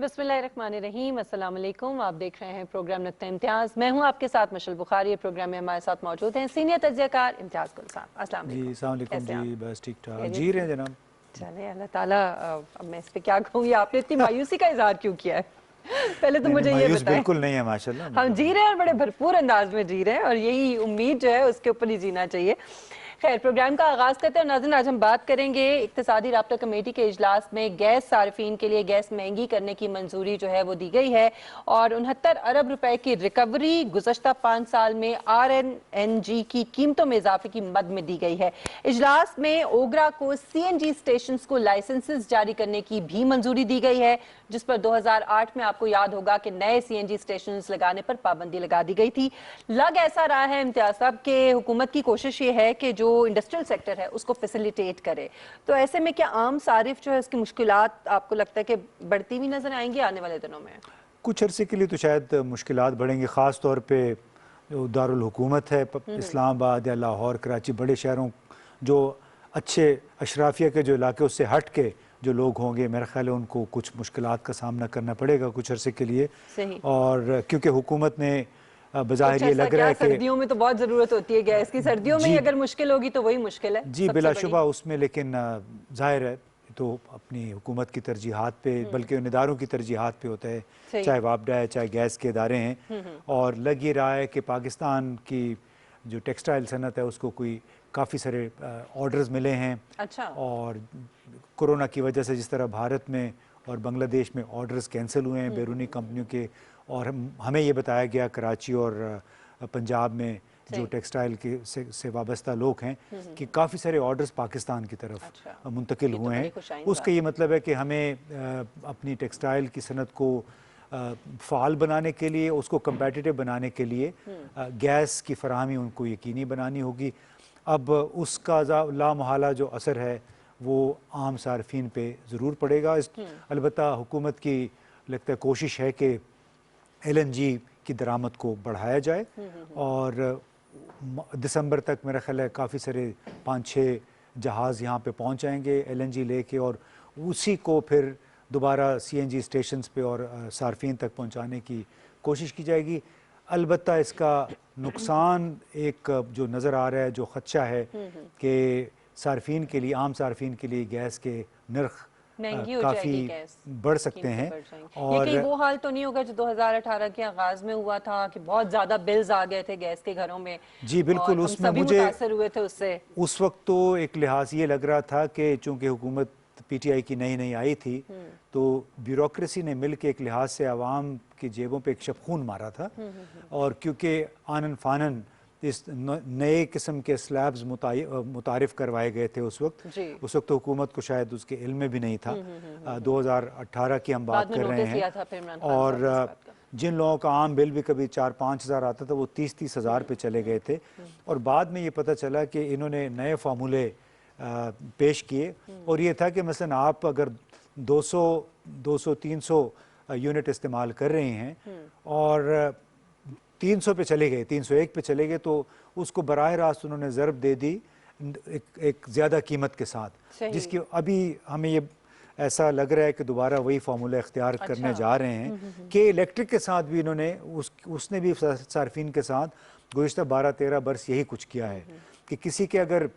बिस्मिल्लाहिर्रहमानिर्रहीम। अस्सलाम वालेकुम। आप देख रहे हैं प्रोग्राम नुक्ता इम्तियाज़। मैं हूं आपके साथ मशल बुखारी। ये प्रोग्राम में हमारे साथ मौजूद हैं सीनियर तज्ज़ियाकार इम्तियाज़ गुल साहब। अस्सलाम जी वालेकुम। अस्सलाम वालेकुम कैसे जी, आप? बस ठीक ठाक खैरियत जी से? रहे हैं जनाब। चले अल्लाह ताला। अब मैं इस पे क्या कहूँ, ये आपने इतनी मायूसी का इजहार क्यों किया है? पहले तो नहीं नहीं, मुझे ये मायूस बताएं। बिल्कुल नहीं है माशाल्लाह, हम मतलब जी रहे हैं और बड़े भरपूर अंदाज में जी रहे हैं, और यही उम्मीद जो है उसके ऊपर ही जीना चाहिए। खैर, प्रोग्राम का आगाज़ करते हैं। और नाज़रीन, आज हम बात करेंगे इक़्तिसादी राब्ता कमेटी के इजलास में गैस सार्फिन के लिए गैस महंगी करने की मंजूरी जो है वो दी गई है, और 69 अरब रुपए की रिकवरी गुज़श्ता 5 साल में RNNG की कीमतों में इजाफे की मद में दी गई है। इजलास में ओगरा को CNG स्टेशन को लाइसेंसेस जारी करने की भी मंजूरी दी गई है, जिस पर 2008 में आपको याद होगा कि नए CNG स्टेशन लगाने पर पाबंदी लगा दी गई थी। लग ऐसा रहा है इम्तियाज साहब कि हुकूमत की कोशिश ये है कि जो इंडस्ट्रियल सेक्टर है उसको फैसिलिटेट करे। तो ऐसे में क्या आम सारिफ जो है उसकी मुश्किलात आपको लगता है कि बढ़ती हुई नजर आएंगी आने वाले दिनों में? कुछ अरसे के लिए तो शायद मुश्किलात बढ़ेंगी, ख़ास तौर पे जो दारुल हुकूमत है इस्लामाबाद या लाहौर कराची, बड़े शहरों, जो अच्छे अशराफिया के जो इलाके उससे हट के जो लोग होंगे, मेरा ख्याल है उनको कुछ मुश्किलात का सामना करना पड़ेगा कुछ अरसे के लिए। सही। और क्योंकि हुकूमत ने कुछ बज़ाहिर ये ऐसा लग रहा क्या, है कि सर्दियों में तो बहुत जरूरत होती है गैस की, सर्दियों में ही जी अगर मुश्किल होगी तो वही मुश्किल है जी सबसे बड़ी। बिलाशुबा उसमें, लेकिन ज़ाहिर है तो अपनी हुकूमत की तरजीहात पे, बल्कि उन इदारों की तरजीहात पे होता है, सही। चाहे वापडा है चाहे गैस के इदारे हैं। और लग ये रहा है कि पाकिस्तान की जो टेक्सटाइल सनत है उसको कोई काफ़ी सारे ऑर्डर्स मिले हैं। अच्छा। और कोरोना की वजह से जिस तरह भारत में और बांग्लादेश में ऑर्डर्स कैंसिल हुए हैं बैरूनी कंपनियों के, और हमें ये बताया गया कराची और पंजाब में जो टेक्सटाइल के से वाबस्ता लोग हैं कि काफ़ी सारे ऑर्डर्स पाकिस्तान की तरफ अच्छा। मुंतकिल ये तो हुए बड़ी हैं। खुशाइन उसका ये मतलब है कि हमें अपनी टेक्सटाइल की सनत को फ़ाल बनाने के लिए, उसको कम्पेटिटिव बनाने के लिए गैस की फ़राहमी उनको यकीनी बनानी होगी। अब उसका लामहला जो असर है वो आम सार्फिन पे ज़रूर पड़ेगा। अलबत्ता हुकूमत की लगता है कोशिश है कि LNG की दरामद को बढ़ाया जाए, और दिसंबर तक मेरा ख्याल है काफ़ी सारे 5-6 जहाज़ यहाँ पे पहुँच जाएंगे LNG लेके, और उसी को फिर दोबारा CNG स्टेशंस पे और सार्फिन तक पहुँचाने की कोशिश की जाएगी। अलबत्ता इसका नुकसान एक जो नज़र आ रहा है, जो ख़दशा है कि सार्फिन के लिए, आम सार्फिन के लिए गैस के नर्ख महंगी हो जाएगी काफ़ी गैस, बढ़ सकते कीमतें हैं। बढ़ जाएंगी। ये और कहीं वो हाल तो नहीं होगा जो 2018 के आगाज में हुआ था कि बहुत ज्यादा बिल्स आ गए थे गैस के घरों में, जी और बिल्कुल, हम उसमें सभी मुझे मुतासर हुए थे उससे। उस वक्त तो एक लिहाज ये लग रहा था कि चूंकि हुकूमत PTI की नई नई आई थी, तो ब्यूरोक्रेसी ने मिल के एक लिहाज से आवाम की जेबों पे एक शबखून मारा था। और क्योंकि आनन फानन इस नए किस्म के स्लैब्स मुतारिफ करवाए गए थे उस वक्त तो हुकूमत को शायद उसके इल्म में भी नहीं था। 2018 की हम बात बाद में कर रहे नोटिस हैं, लिया था फिर इमरान खान साहब ने इस और बात का। जिन लोगों का आम बिल भी कभी 4-5 हज़ार आता था वो 30-30 हज़ार पे चले गए थे। और बाद में ये पता चला कि इन्होंने नए फार्मूले पेश किए, और ये था कि मसलन आप अगर 200-300 यूनिट इस्तेमाल कर रहे हैं और 300 पे चले गए, 301 पे चले गए, तो उसको बराह रास्त उन्होंने ज़रब दे दी एक ज़्यादा कीमत के साथ, जिसकी अभी हमें ये ऐसा लग रहा है कि दोबारा वही फार्मूला इख्तियार करने जा रहे हैं कि इलेक्ट्रिक के साथ भी इन्होंने उसने भी सार्फिन के साथ गुज़िश्ता 12-13 बरस यही कुछ किया है कि किसी के अगर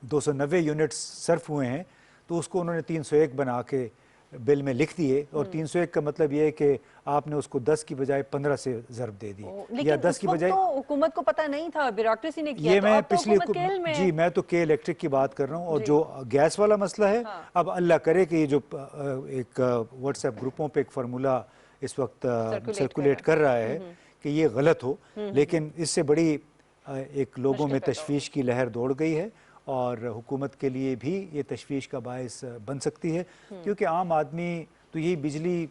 290 यूनिट्स सर्फ हुए हैं तो उसको उन्होंने 301 बना के बिल में लिख दिए, और 301 का मतलब ये है कि आपने उसको 10 की बजाय 15 से ज़रब दे दी, या 10 की बजाय। तो हुकूमत को पता नहीं था, ब्यूरोक्रेसी ने किया। ये तो मैं अब तो पिछली हुकूमत के इल्म में जी है। मैं तो के इलेक्ट्रिक की बात कर रहा हूँ, और जी। जो गैस वाला मसला है, हाँ। अब अल्लाह करे कि ये जो एक व्हाट्सएप ग्रुपों पे एक फार्मूला इस वक्त सर्कुलेट कर रहा है कि ये गलत हो, लेकिन इससे बड़ी एक लोगों में तशवीश की लहर दौड़ गई है, और हुकूमत के लिए भी ये तशवीश का बायस बन सकती है, क्योंकि आम आदमी तो यही बिजली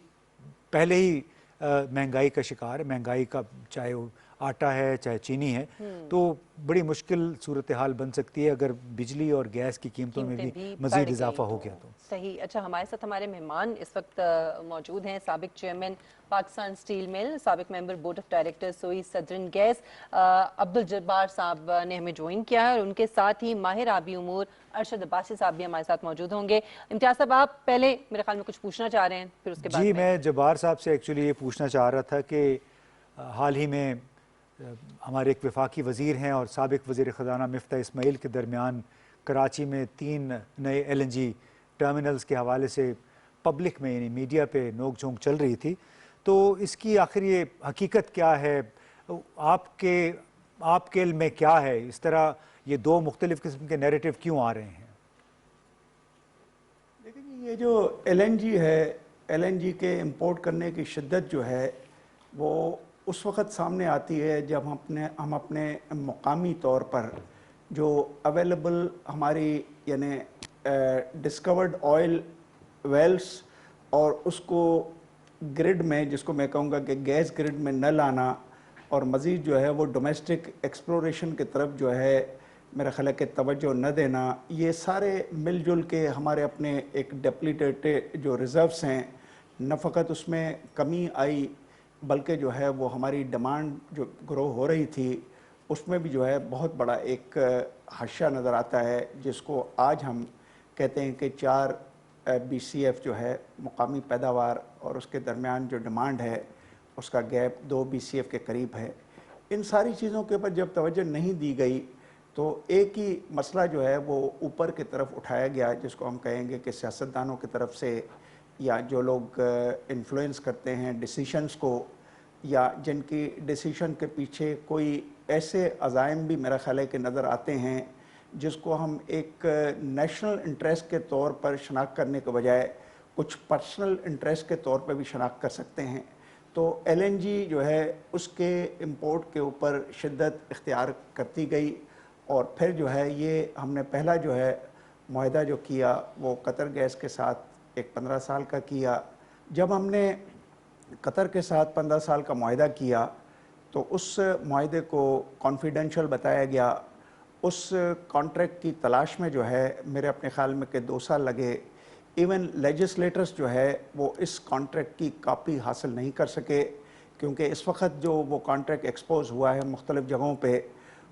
पहले ही महंगाई का शिकार है। महंगाई का चाहे वो आटा है चाहे चीनी है, तो बड़ी मुश्किल सूरत हाल बन सकती है अगर बिजली और गैस की कीमतों में भी मज़ीद इजाफा हो गया तो। صحیح. اچھا, ہمارے ساتھ ہمارے مہمان اس وقت موجود ہیں. سابق چیئرمین پاکستان اسٹیل مل, سابق ممبر بورڈ آف ڈائریکٹر سوئی سدرن گیس عبدالجبار صاحب نے ہمیں جوائن کیا ہے, اور ان کے ساتھ ہی ماہر آبی امور ارشد عباسی صاحب بھی ہمارے ساتھ موجود ہوں گے. امتیاز صاحب, آپ پہلے میرے خیال میں کچھ پوچھنا چاہ رہے ہیں, پھر اس کے بعد جی, میں جبار صاحب سے ایکچولی یہ پوچھنا چاہ رہا تھا کہ حال ہی میں ہمارے ایک وفاقی وزیر ہیں اور سابق وزیر خزانہ مفتاح اسماعیل کے درمیان کراچی میں 3 نئے LNG ٹرمینلز کے حوالے سے پبلک میں یعنی میڈیا پہ نوک جھونک چل رہی تھی. تو اس کی آخر یہ حقیقت کیا ہے, آپ کے علم میں کیا ہے, اس طرح یہ 2 مختلف قسم کے نیریٹو کیوں آ رہے ہیں؟ دیکھیں جی, یہ جو LNG ہے, LNG کے امپورٹ کرنے کی شدت جو ہے وہ اس وقت سامنے آتی ہے جب ہم اپنے مقامی طور پر جو اویلیبل ہماری یعنی ڈسکورڈ آئل ویلز اور اس کو گرڈ میں, جس کو میں کہوں گا کہ گیس گرڈ میں نہ لانا, اور مزید جو ہے وہ ڈومیسٹک ایکسپلوریشن کی طرف جو ہے میرا خیال ہے کہ توجہ نہ دینا, یہ سارے مل جل کے ہمارے اپنے ایک ڈپلیٹیڈ جو ریزروز ہیں, نہ فقط اس میں کمی آئی بلکہ جو ہے وہ ہماری ڈیمانڈ جو گرو ہو رہی تھی اس میں بھی جو ہے بہت بڑا ایک حادثہ نظر آتا ہے, جس کو آج ہم کہتے ہیں کہ 4 BCF جو ہے مقامی پیداوار اور اس کے درمیان جو ڈیمانڈ ہے اس کا گیپ 2 BCF کے قریب ہے. ان ساری چیزوں کے اوپر جب توجہ نہیں دی گئی تو ایک ہی مسئلہ جو ہے وہ اوپر کی طرف اٹھایا گیا, جس کو ہم کہیں گے کہ سیاستدانوں کی طرف سے, یا جو لوگ انفلوئنس کرتے ہیں ڈیسیشنز کو, یا جن کی ڈیسیشن کے پیچھے کوئی ایسے عزائم بھی میرا خیال ہے کہ نظر آتے ہیں جس کو ہم ایک نیشنل انٹرسٹ کے طور پر شناخت کرنے کے بجائے کچھ پرسنل انٹرسٹ کے طور پر بھی شناخت کر سکتے ہیں. تو LNG جو ہے اس کے امپورٹ کے اوپر شدت اختیار کرتی گئی, اور پھر جو ہے یہ ہم نے پہلا جو ہے معاہدہ جو کیا وہ قطر گیس کے ساتھ ایک 15 سال کا کیا. جب ہم نے قطر کے ساتھ 15 سال کا معاہدہ کیا تو اس معاہدے کو کانفیڈینشیل بتایا گیا. اس کانٹریکٹ کی تلاش میں جو ہے میرے اپنے خیال میں کہ 2 سال لگے. ایون لیجسلیٹرز جو ہے وہ اس کانٹریکٹ کی کاپی حاصل نہیں کر سکے, کیونکہ اس وقت جو وہ کانٹریکٹ ایکسپوز ہوا ہے مختلف جگہوں پہ,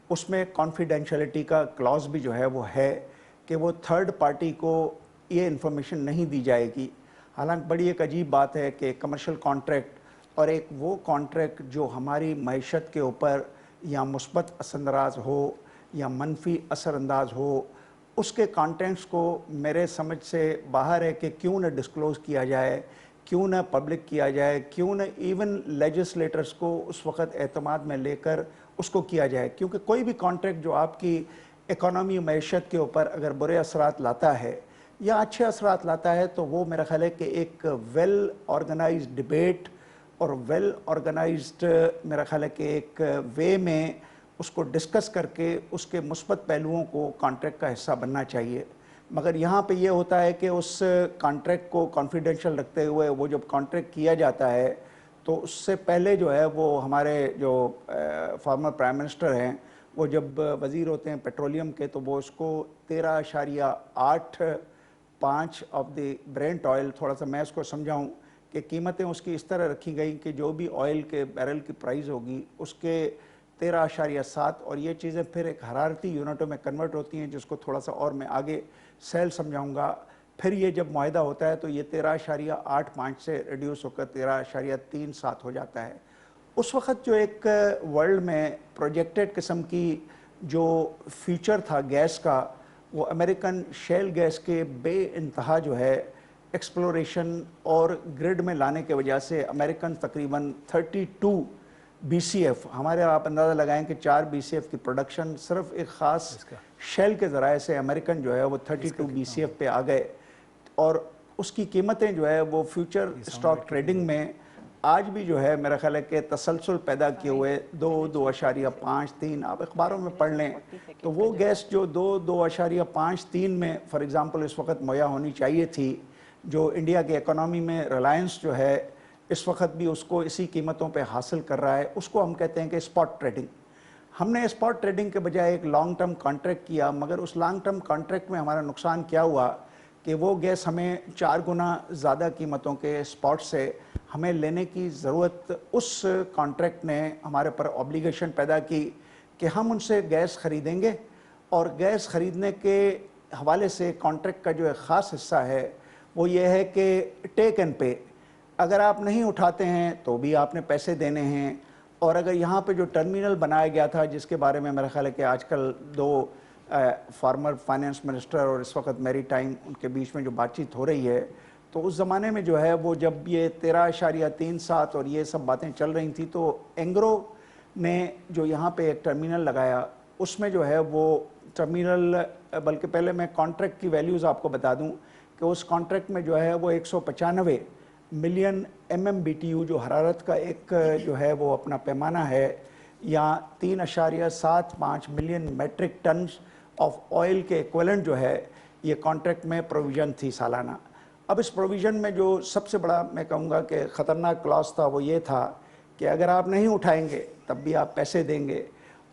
اس میں کانفیڈینشیلٹی کا کلاز بھی جو ہے وہ ہے کہ وہ تھرڈ پارٹی کو یہ انفارمیشن نہیں دی جائے گی. حالانکہ بڑی ایک عجیب بات ہے کہ کمرشل کانٹریکٹ اور ایک وہ کانٹریکٹ جو ہماری معیشت کے اوپر یا مثبت اثر انداز ہو یا منفی اثر انداز ہو, اس کے کانٹینٹس کو میرے سمجھ سے باہر ہے کہ کیوں نہ ڈسکلوز کیا جائے, کیوں نہ پبلک کیا جائے, کیوں نہ ایون لیجسلیٹرز کو اس وقت اعتماد میں لے کر اس کو کیا جائے. کیونکہ کوئی بھی کانٹریکٹ جو آپ کی اکانومی معیشت کے اوپر اگر برے اثرات لاتا ہے یا اچھے اثرات لاتا ہے تو وہ میرا خیال ہے کہ ایک ویل آرگنائزڈ ڈیبیٹ اور ویل آرگنائزڈ میرا خیال ہے کہ ایک وے میں اس کو ڈسکس کر کے اس کے مثبت پہلوؤں کو کانٹریکٹ کا حصہ بننا چاہیے. مگر یہاں پہ یہ ہوتا ہے کہ اس کانٹریکٹ کو کانفیڈینشیل رکھتے ہوئے وہ جب کانٹریکٹ کیا جاتا ہے تو اس سے پہلے جو ہے وہ ہمارے جو فارمر پرائم منسٹر ہیں وہ جب وزیر ہوتے ہیں پیٹرولیم کے تو وہ اس کو 13.85 آف دی برینٹ آئل, تھوڑا سا میں اس کو سمجھاؤں کہ قیمتیں اس کی اس طرح رکھی گئیں کہ جو بھی آئل کے بیرل کی پرائز ہوگی اس کے 13.7, اور یہ چیزیں پھر ایک حرارتی یونٹوں میں کنورٹ ہوتی ہیں جس کو تھوڑا سا اور میں آگے سیل سمجھاؤں گا. پھر یہ جب معاہدہ ہوتا ہے تو یہ 13.85 سے ریڈیوس ہو کر 13.37 ہو جاتا ہے. اس وقت جو ایک ورلڈ میں پروجیکٹڈ قسم کی جو فیوچر تھا گیس کا, وہ امریکن شیل گیس کے بے انتہا جو ہے ایکسپلوریشن اور گرڈ میں لانے کے وجہ سے امریکن تقریباً 32 BCF, ہمارے آپ اندازہ لگائیں کہ 4 BCF کی پروڈکشن صرف ایک خاص شیل کے ذرائع سے امریکن جو ہے وہ 32 BCF پہ آ گئے, اور اس کی قیمتیں جو ہے وہ فیوچر اسٹاک ٹریڈنگ میں آج بھی جو ہے میرا خیال ہے کہ تسلسل پیدا کیے ہوئے 2.53 آپ اخباروں میں پڑھ لیں تو وہ گیس جو 2.53 میں فار ایگزامپل اس وقت مہیا ہونی چاہیے تھی, جو انڈیا کے اکانومی میں ریلائنس جو ہے اس وقت بھی اس کو اسی قیمتوں پہ حاصل کر رہا ہے, اس کو ہم کہتے ہیں کہ اسپاٹ ٹریڈنگ. ہم نے اسپاٹ ٹریڈنگ کے بجائے ایک لانگ ٹرم کانٹریکٹ کیا, مگر اس لانگ ٹرم کانٹریکٹ میں ہمارا نقصان کیا ہوا کہ وہ گیس ہمیں 4 گنا زیادہ قیمتوں کے اسپاٹ سے ہمیں لینے کی ضرورت، اس کانٹریکٹ نے ہمارے پر اوبلیگیشن پیدا کی کہ ہم ان سے گیس خریدیں گے، اور گیس خریدنے کے حوالے سے کانٹریکٹ کا جو ایک خاص حصہ ہے وہ یہ ہے کہ ٹیک اینڈ پے، اگر آپ نہیں اٹھاتے ہیں تو بھی آپ نے پیسے دینے ہیں، اور اگر یہاں پہ جو ٹرمینل بنایا گیا تھا جس کے بارے میں میرا خیال ہے کہ آج کل 2 فارمر فائنانس منسٹر اور اس وقت میری ٹائم ان کے بیچ میں جو بات چیت ہو رہی ہے، تو اس زمانے میں جو ہے وہ جب یہ 13.37 اور یہ سب باتیں چل رہی تھیں تو اینگرو نے جو یہاں پہ ایک ٹرمینل لگایا، اس میں جو ہے وہ ٹرمینل، بلکہ پہلے میں کانٹریکٹ کی ویلیوز آپ کو بتا دوں کہ اس کانٹریکٹ میں جو ہے وہ 195 ملین MMBTU جو حرارت کا ایک جو ہے وہ اپنا پیمانہ ہے، یا 3.75 million matric tons of oil کے ایکویلنٹ جو ہے، یہ کانٹریکٹ میں پروویژن تھی سالانہ۔ اب اس پروویژن میں جو سب سے بڑا میں کہوں گا کہ خطرناک کلاس تھا وہ یہ تھا کہ اگر آپ نہیں اٹھائیں گے تب بھی آپ پیسے دیں گے۔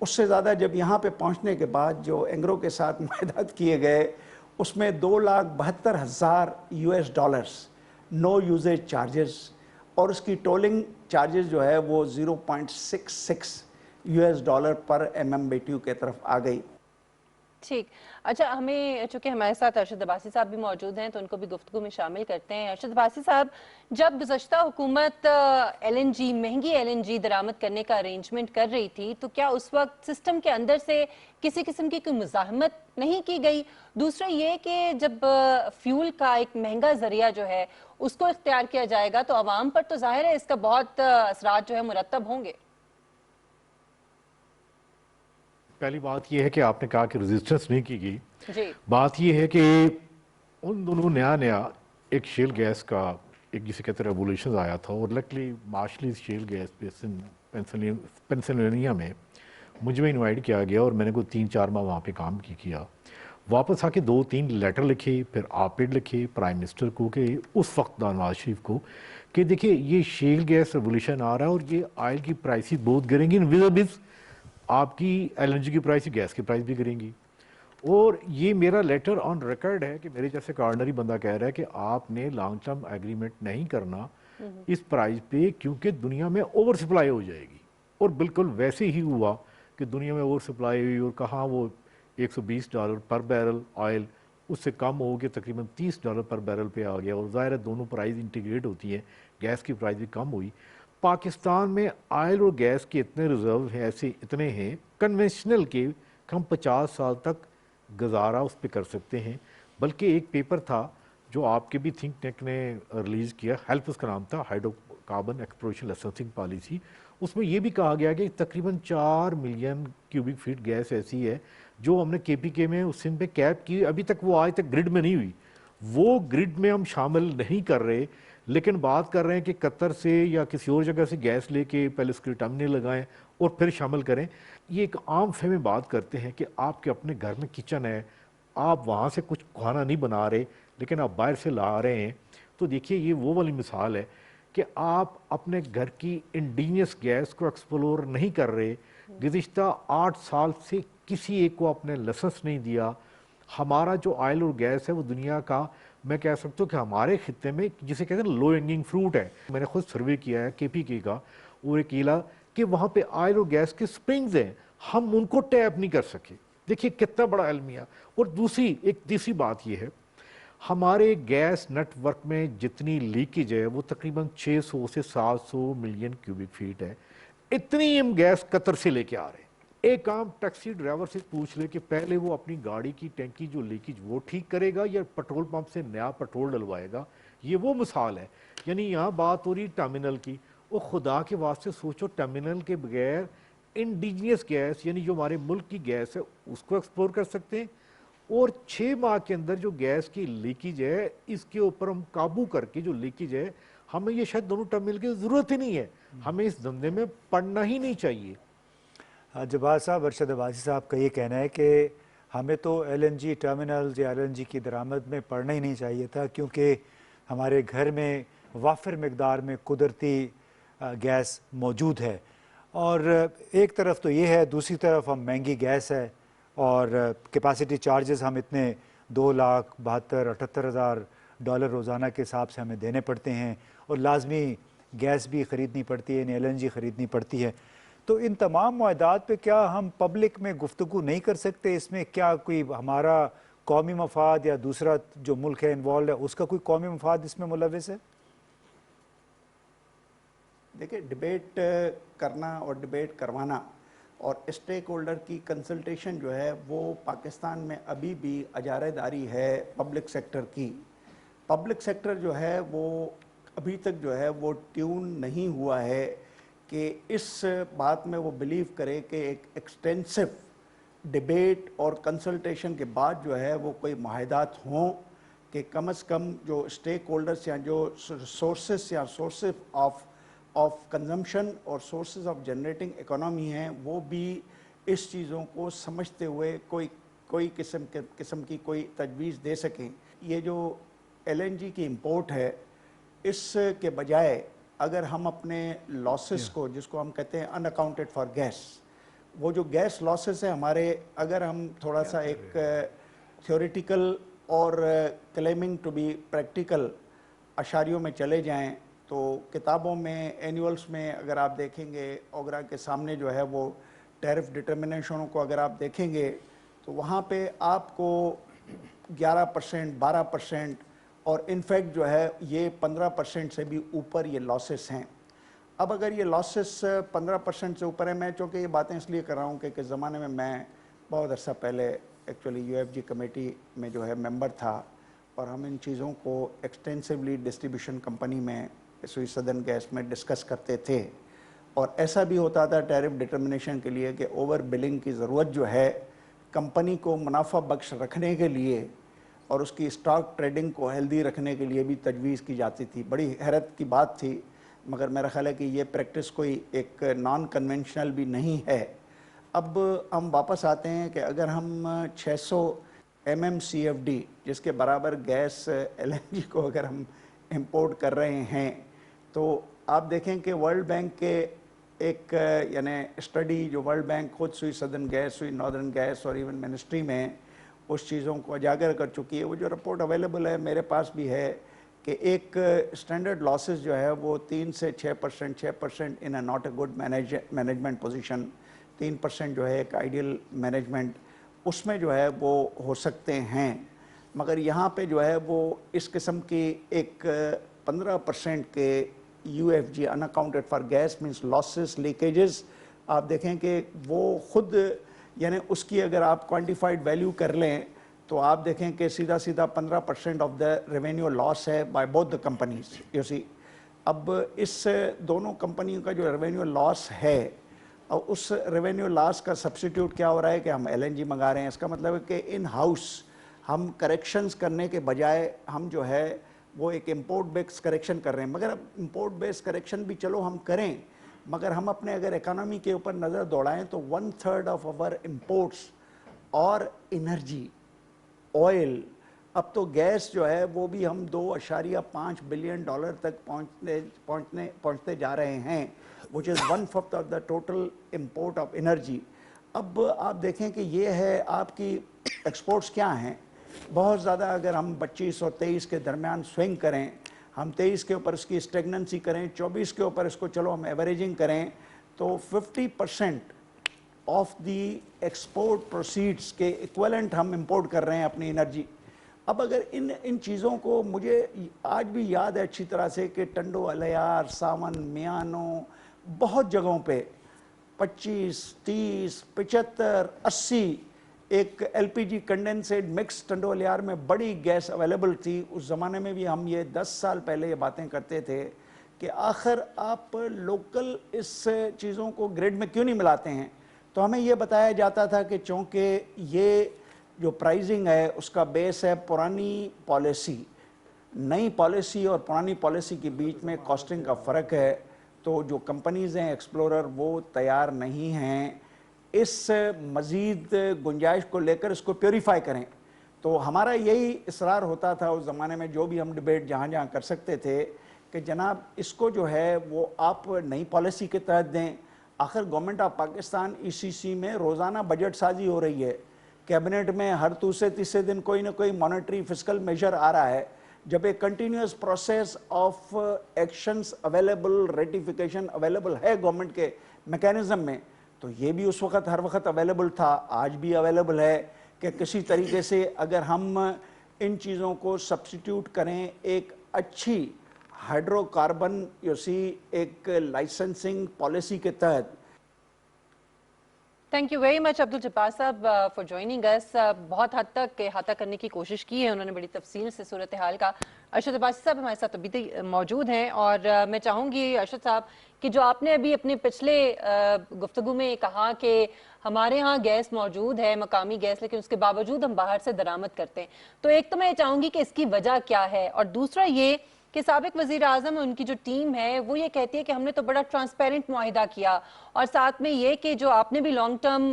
اس سے زیادہ جب یہاں پہ پہنچنے کے بعد جو اینگرو کے ساتھ معاہدات کیے گئے، اس میں $2,72,000 US، نو یوزیج چارجز، اور اس کی ٹولنگ چارجز جو ہے وہ $0.66 US پر MMBTU کے طرف آ گئی۔ ٹھیک، اچھا ہمیں چونکہ ہمارے ساتھ ارشد عباسی صاحب بھی موجود ہیں تو ان کو بھی گفتگو میں شامل کرتے ہیں۔ ارشد عباسی صاحب، جب گزشتہ حکومت LNG، مہنگی LNG درآمد کرنے کا ارینجمنٹ کر رہی تھی تو کیا اس وقت سسٹم کے اندر سے کسی قسم کی کوئی مزاحمت نہیں کی گئی؟ دوسرا یہ کہ جب فیول کا ایک مہنگا ذریعہ جو ہے اس کو اختیار کیا جائے گا تو عوام پر تو ظاہر ہے اس کا بہت اثرات جو ہے مرتب ہوں گے۔ پہلی بات یہ ہے کہ آپ نے کہا کہ ریزسٹنس نہیں کی گئی۔ جی، بات یہ ہے کہ ان دونوں نیا ایک شیل گیس کا ایک جسے کہتے ہیں ریولیوشن آیا تھا، اور لکلی مارشلی شیل گیس پینسلوینیا میں مجھے میں انوائٹ کیا گیا، اور میں نے کوئی 3-4 ماہ وہاں پہ کام کیا۔ واپس آ کے 2-3 لیٹر لکھے، پھر آپڈ لکھے پرائم منسٹر کو، کہ اس وقت نواز شریف کو، کہ دیکھیں یہ شیل گیس ریولیوشن آ رہا ہے اور یہ آئل کی پرائسز بہت گریں گی، وزبز آپ کی LNG کی پرائس، گیس کی پرائس بھی کریں گی۔ اور یہ میرا لیٹر آن ریکارڈ ہے کہ میرے جیسے کارڈنری بندہ کہہ رہا ہے کہ آپ نے لانگ ٹرم ایگریمنٹ نہیں کرنا اس پرائز پہ، کیونکہ دنیا میں اوور سپلائی ہو جائے گی۔ اور بالکل ویسے ہی ہوا کہ دنیا میں اوور سپلائی ہوئی، اور کہاں وہ $120 پر بیرل آئل اس سے کم ہو کے تقریباً $30 پر بیرل پہ آ گیا، اور ظاہر ہے دونوں پرائز انٹیگریٹ ہوتی ہیں، گیس کی پرائز بھی کم ہوئی۔ پاکستان میں آئل اور گیس کے اتنے ریزرو ہیں، ایسے اتنے ہیں کنونشنل کے، ہم 50 سال تک گزارا اس پہ کر سکتے ہیں۔ بلکہ ایک پیپر تھا جو آپ کے بھی تھنک ٹینک نے ریلیز کیا، ہیلپ اس کا نام تھا، hydrocarbon exploration licensing policy, اس میں یہ بھی کہا گیا کہ تقریباً 4 ملین کیوبک فیٹ گیس ایسی ہے جو ہم نے KPK میں اس سن پہ کیپ کی، ابھی تک وہ آج تک گرڈ میں نہیں ہوئی، وہ گرڈ میں ہم شامل نہیں کر رہے، لیکن بات کر رہے ہیں کہ قطر سے یا کسی اور جگہ سے گیس لے کے پہلے اس کے ٹرمینل لگائیں اور پھر شامل کریں۔ یہ ایک عام فہم بات کرتے ہیں کہ آپ کے اپنے گھر میں کچن ہے، آپ وہاں سے کچھ کھانا نہیں بنا رہے لیکن آپ باہر سے لا رہے ہیں، تو دیکھیے یہ وہ والی مثال ہے کہ آپ اپنے گھر کی انڈینیس گیس کو ایکسپلور نہیں کر رہے۔ گزشتہ 8 سال سے کسی ایک کو آپ نے لائسنس نہیں دیا۔ ہمارا جو آئل اور گیس ہے وہ دنیا کا، میں کہہ سکتا ہوں کہ ہمارے خطے میں جسے کہتے ہیں لو ہینگنگ فروٹ ہے۔ میں نے خود سروے کیا ہے KPK کا، اور ایک علاقہ کہ وہاں پہ آئل اور گیس کے سپرنگز ہیں، ہم ان کو ٹیپ نہیں کر سکے۔ دیکھیے کتنا بڑا المیہ۔ اور ایک تیسری بات یہ ہے، ہمارے گیس نیٹ ورک میں جتنی لیکیج ہے وہ تقریباً 600 سے 700 ملین کیوبک فیٹ ہے، اتنی ہم گیس قطر سے لے کے آ رہے ہیں۔ ایک عام ٹیکسی ڈرائیور سے پوچھ لے کہ پہلے وہ اپنی گاڑی کی ٹینکی جو لیکیج وہ ٹھیک کرے گا یا پیٹرول پمپ سے نیا پیٹرول ڈلوائے گا۔ یہ وہ مثال ہے، یعنی یہاں بات ہو رہی ٹرمینل کی، وہ خدا کے واسطے سوچو ٹرمینل کے بغیر انڈیجینس گیس یعنی جو ہمارے ملک کی گیس ہے اس کو ایکسپلور کر سکتے ہیں، اور 6 ماہ کے اندر جو گیس کی لیکیج ہے اس کے اوپر ہم قابو کر کے جو لیکیج ہے، ہمیں یہ شاید دونوں ٹرمینل کی ضرورت ہی نہیں ہے، ہمیں اس دھندے میں پڑنا ہی نہیں چاہیے۔ جبار صاحب، ارشد عباسی صاحب کا یہ کہنا ہے کہ ہمیں تو LNG ٹرمینلز یا LNG کی درآمد میں پڑنا ہی نہیں چاہیے تھا، کیونکہ ہمارے گھر میں وافر مقدار میں قدرتی گیس موجود ہے۔ اور ایک طرف تو یہ ہے، دوسری طرف ہم مہنگی گیس ہے اور کیپیسٹی چارجز ہم اتنے $2,72,78,000 روزانہ کے حساب سے ہمیں دینے پڑتے ہیں، اور لازمی گیس بھی خریدنی پڑتی ہے، LNG خریدنی پڑتی ہے. تو ان تمام معاہدات پہ کیا ہم پبلک میں گفتگو نہیں کر سکتے؟ اس میں کیا کوئی ہمارا قومی مفاد یا دوسرا جو ملک ہے انوالوڈ ہے اس کا کوئی قومی مفاد اس میں ملوث ہے؟ دیکھیں، ڈبیٹ کرنا اور ڈبیٹ کروانا اور اسٹیک ہولڈر کی کنسلٹیشن جو ہے وہ پاکستان میں ابھی بھی اجارہ داری ہے پبلک سیکٹر کی. پبلک سیکٹر جو ہے وہ ابھی تک جو ہے وہ ٹیون نہیں ہوا ہے کہ اس بات میں وہ بلیو کرے کہ ایک ایکسٹینسو ڈبیٹ اور کنسلٹیشن کے بعد جو ہے وہ کوئی معاہدات ہوں کہ کم از کم جو اسٹیک ہولڈرس یا جو سورسز آف کنزمپشن اور سورسز آف جنریٹنگ اکانومی ہیں وہ بھی اس چیزوں کو سمجھتے ہوئے کوئی قسم کی کوئی تجویز دے سکیں. یہ جو LNG کی امپورٹ ہے، اس کے بجائے اگر ہم اپنے لاسز کو، جس کو ہم کہتے ہیں ان اکاؤنٹڈ فار گیس، وہ جو گیس لاسز ہیں ہمارے، اگر ہم تھوڑا سا ایک تھیوریٹیکل اور کلیمنگ ٹو بی پریکٹیکل اشاریوں میں چلے جائیں تو کتابوں میں، اینیولز میں اگر آپ دیکھیں گے، اوگرا کے سامنے جو ہے وہ ٹیرف ڈٹرمنیشنوں کو اگر آپ دیکھیں گے تو وہاں پہ آپ کو 11%، 12% اور انفیکٹ جو ہے یہ 15% سے بھی اوپر یہ لاسز ہیں. اب اگر یہ لاسز 15% سے اوپر ہے، میں چونکہ یہ باتیں اس لیے کر رہا ہوں کہ زمانے میں بہت عرصہ پہلے ایکچولی UFG کمیٹی میں جو ہے ممبر تھا، اور ہم ان چیزوں کو ایکسٹینسولی ڈسٹریبیوشن کمپنی میں، سوئی سدرن گیس میں ڈسکس کرتے تھے. اور ایسا بھی ہوتا تھا ٹیرف ڈٹرمنیشن کے لیے کہ اوور بلنگ کی ضرورت جو ہے کمپنی کو منافع بخش رکھنے کے لیے اور اس کی اسٹاک ٹریڈنگ کو ہیلدی رکھنے کے لیے بھی تجویز کی جاتی تھی. بڑی حیرت کی بات تھی، مگر میرا خیال ہے کہ یہ پریکٹس کوئی ایک نان کنونشنل بھی نہیں ہے. اب ہم واپس آتے ہیں کہ اگر ہم 600 MMCFD جس کے برابر گیس LNG کو اگر ہم امپورٹ کر رہے ہیں تو آپ دیکھیں کہ ورلڈ بینک کے ایک یعنی اسٹڈی جو ورلڈ بینک خود سوئی سدرن گیس، سوئی ناردرن گیس اور ایون منسٹری میں اس چیزوں کو اجاگر کر چکی ہے. وہ جو رپورٹ اویلیبل ہے میرے پاس بھی ہے کہ ایک اسٹینڈرڈ لاسز جو ہے وہ 3 سے 6% in a not a good management position, 3% جو ہے ایک آئیڈیل مینجمنٹ، اس میں جو ہے وہ ہو سکتے ہیں. مگر یہاں پہ جو ہے وہ اس قسم کی ایک 15% کے UFG unaccounted for gas means losses, leakages, آپ دیکھیں کہ وہ خود یعنی اس کی اگر آپ کوانٹیفائڈ ویلیو کر لیں تو آپ دیکھیں کہ سیدھا 15% آف دا ریونیو لاس ہے by both the companies. You see, اب اس دونوں کمپنیوں کا جو ریونیو لاس ہے، اور اس ریونیو لاس کا سبسٹیوٹ کیا ہو رہا ہے کہ ہم LNG منگا رہے ہیں. اس کا مطلب ہے کہ ان ہاؤس ہم کریکشنز کرنے کے بجائے ہم جو ہے وہ ایک امپورٹ بیس کریکشن کر رہے ہیں. مگر اب امپورٹ بیس کریکشن بھی چلو ہم کریں، مگر ہم اپنے اگر اکانومی کے اوپر نظر دوڑائیں تو 1/3 آف our امپورٹس اور انرجی، آئل، اب تو گیس جو ہے وہ بھی ہم $2.5 بلین تک پہنچتے جا رہے ہیں، which is 1/5 of the total import of energy. اب آپ دیکھیں کہ یہ ہے آپ کی ایکسپورٹس کیا ہیں. بہت زیادہ اگر ہم 25 اور 23 کے درمیان سوئنگ کریں، ہم 23 کے اوپر اس کی اسٹیگننسی کریں، 24 کے اوپر اس کو چلو ہم ایوریجنگ کریں تو 50% آف دی ایکسپورٹ پروسیڈز کے ایکویلنٹ ہم امپورٹ کر رہے ہیں اپنی انرجی. اب اگر ان چیزوں کو، مجھے آج بھی یاد ہے اچھی طرح سے کہ ٹنڈو الیار، ساون، میانو، بہت جگہوں پہ 25، 30، 75، 80 ایک LPG کنڈنسیٹ مکس ٹنڈو الیار میں بڑی گیس اویلیبل تھی. اس زمانے میں بھی ہم یہ 10 سال پہلے یہ باتیں کرتے تھے کہ آخر آپ لوکل اس چیزوں کو گریڈ میں کیوں نہیں ملاتے ہیں. تو ہمیں یہ بتایا جاتا تھا کہ چونکہ یہ جو پرائزنگ ہے اس کا بیس ہے پرانی پالیسی. نئی پالیسی اور پرانی پالیسی کے بیچ میں کاسٹنگ کا فرق ہے، تو جو کمپنیز ہیں ایکسپلورر وہ تیار نہیں ہیں اس مزید گنجائش کو لے کر اس کو پیوریفائی کریں. تو ہمارا یہی اصرار ہوتا تھا اس زمانے میں، جو بھی ہم ڈیبیٹ جہاں جہاں کر سکتے تھے، کہ جناب اس کو جو ہے وہ آپ نئی پالیسی کے تحت دیں. آخر گورنمنٹ آف پاکستان ECC میں روزانہ بجٹ سازی ہو رہی ہے. कैबिनेट में हर दूसरे तीसरे दिन कोई ना कोई मॉनेटरी फिस्कल मेजर आ रहा है, जब एक continuous process of actions available, ratification available है गवर्नमेंट के मैकेनिज्म में, तो ये भी उस वक्त हर वक्त अवेलेबल था, आज भी अवेलेबल है कि किसी तरीके से अगर हम इन चीज़ों को सब्स्टिट्यूट करें एक अच्छी हाइड्रोकार्बन एक लाइसेंसिंग पॉलिसी के तहत। Thank you very much Abdul Jabbar साहब फॉर ज्वाइनिंग अस। बहुत हद तक अहाता करने की कोशिश की है उन्होंने, बड़ी तफसील से सूरत हाल का। अरशद अब्बासी साहब हमारे साथ अभी तक मौजूद हैं, और मैं चाहूँगी अरशद साहब कि जो आपने अभी अपने पिछले गुफ्तगू में कहा कि हमारे यहाँ गैस मौजूद है, मकामी गैस, लेकिन उसके बावजूद हम बाहर से दरामद करते हैं, तो एक तो मैं चाहूँगी कि इसकी वजह क्या है, और दूसरा ये कि साबिक वज़ीर आज़म उनकी जो टीम है वो ये कहती है कि हमने तो बड़ा ट्रांसपेरेंट मुआहिदा किया, और साथ में ये कि जो आपने भी लॉन्ग टर्म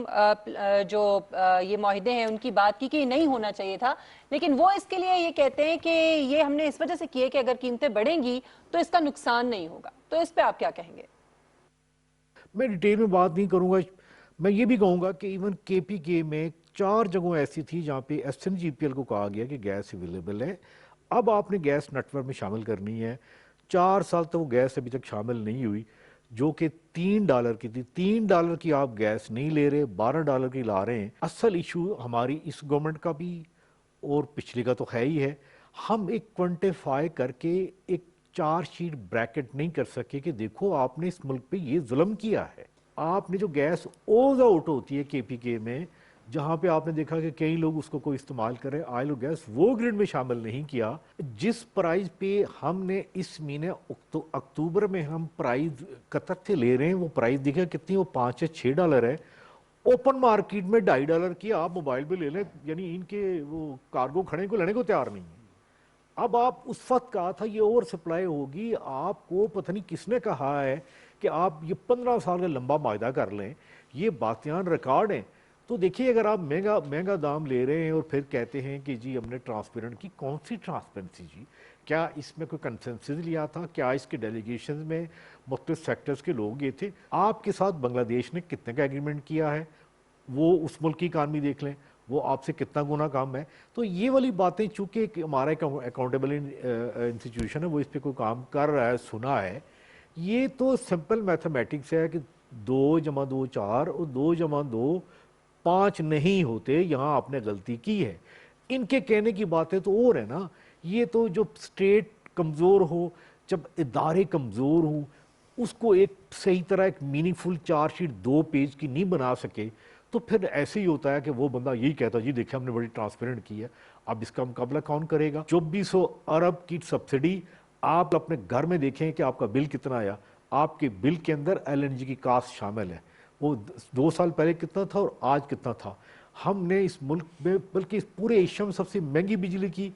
ये मुआहिदे हैं उनकी बात की कि ये नहीं होना चाहिए था, लेकिन वो इसके लिए ये कहते हैं कि ये हमने इस वजह से किए कि अगर कीमतें बढ़ेंगी तो इसका नुकसान नहीं होगा। तो इस पर आप क्या कहेंगे? मैं डिटेल में बात नहीं करूंगा, मैं ये भी कहूंगा कि इवन KPK में 4 जगहों ऐसी थी जहाँ पे SNGPL को कहा गया कि गैस अवेलेबल है, अब आपने गैस नेटवर्क में शामिल करनी है। 4 साल तो वो गैस अभी तक शामिल नहीं हुई, जो कि $3 की थी। $3 की आप गैस नहीं ले रहे, $12 की ला रहे हैं। असल इशू हमारी इस गवर्नमेंट का भी और पिछले का तो है ही है। हम एक क्वान्टिफाई करके एक 4 शीट ब्रैकेट नहीं कर सके कि देखो आपने इस मुल्क पे ये जुल्म किया है। आपने जो गैस ओज आउट होती है KPK में, जहाँ पे आपने देखा कि कई लोग उसको कोई इस्तेमाल कर रहे हैं, ऑयल और गैस वो ग्रिड में शामिल नहीं किया। जिस प्राइस पे हमने इस महीने अक्टूबर में हम प्राइस कतर से ले रहे हैं, वो प्राइस देखा कितनी, वो $5 या $6 है। ओपन मार्केट में $2.5 की आप मोबाइल पे ले लें, यानी इनके वो कार्गो खड़े को लेने को तैयार नहीं है। अब आप उस वक्त कहा था ये ओवर सप्लाई होगी, आपको पता नहीं किसने कहा है कि आप ये 15 साल का लंबा मायदा कर लें, ये बातियान रिकॉर्ड हैं। तो देखिए अगर आप महंगा दाम ले रहे हैं और फिर कहते हैं कि जी हमने ट्रांसपेरेंट की, कौन सी ट्रांसपेरेंसी जी? क्या इसमें कोई कंसेंसस लिया था? क्या इसके डेलीगेशन में मुख्तलिफ सेक्टर्स के लोग ये थे? आपके साथ बांग्लादेश ने कितने का एग्रीमेंट किया है, वो उस मुल्क की इकानमी देख लें, वो आपसे कितना गुना कम है। तो ये वाली बातें, चूंकि हमारा अकाउंटेबल इंस्टीट्यूशन है, वो इस पर कोई काम कर रहा है, सुना है, ये तो सिंपल मैथमेटिक्स है कि 2 + 2 4 और 2 + 2 5 नहीं होते, यहाँ आपने गलती की है। इनके कहने की बातें तो और है ना। ये तो जो स्टेट कमज़ोर हो, जब इदारे कमज़ोर हों, उसको एक सही तरह एक मीनिंगफुल 4 शीट 2 पेज की नहीं बना सके, तो फिर ऐसे ही होता है कि वो बंदा यही कहता जी देखिए हमने बड़ी ट्रांसपेरेंट की है। अब इसका मुकाबला कौन करेगा? 2400 अरब की सब्सिडी, आप अपने घर में देखें कि आपका बिल कितना आया। आपके बिल के अंदर LNG की कास्ट शामिल है, वो 2 साल पहले कितना था और आज कितना था। हमने इस मुल्क में, बल्कि इस पूरे एशिया में सबसे महंगी बिजली की,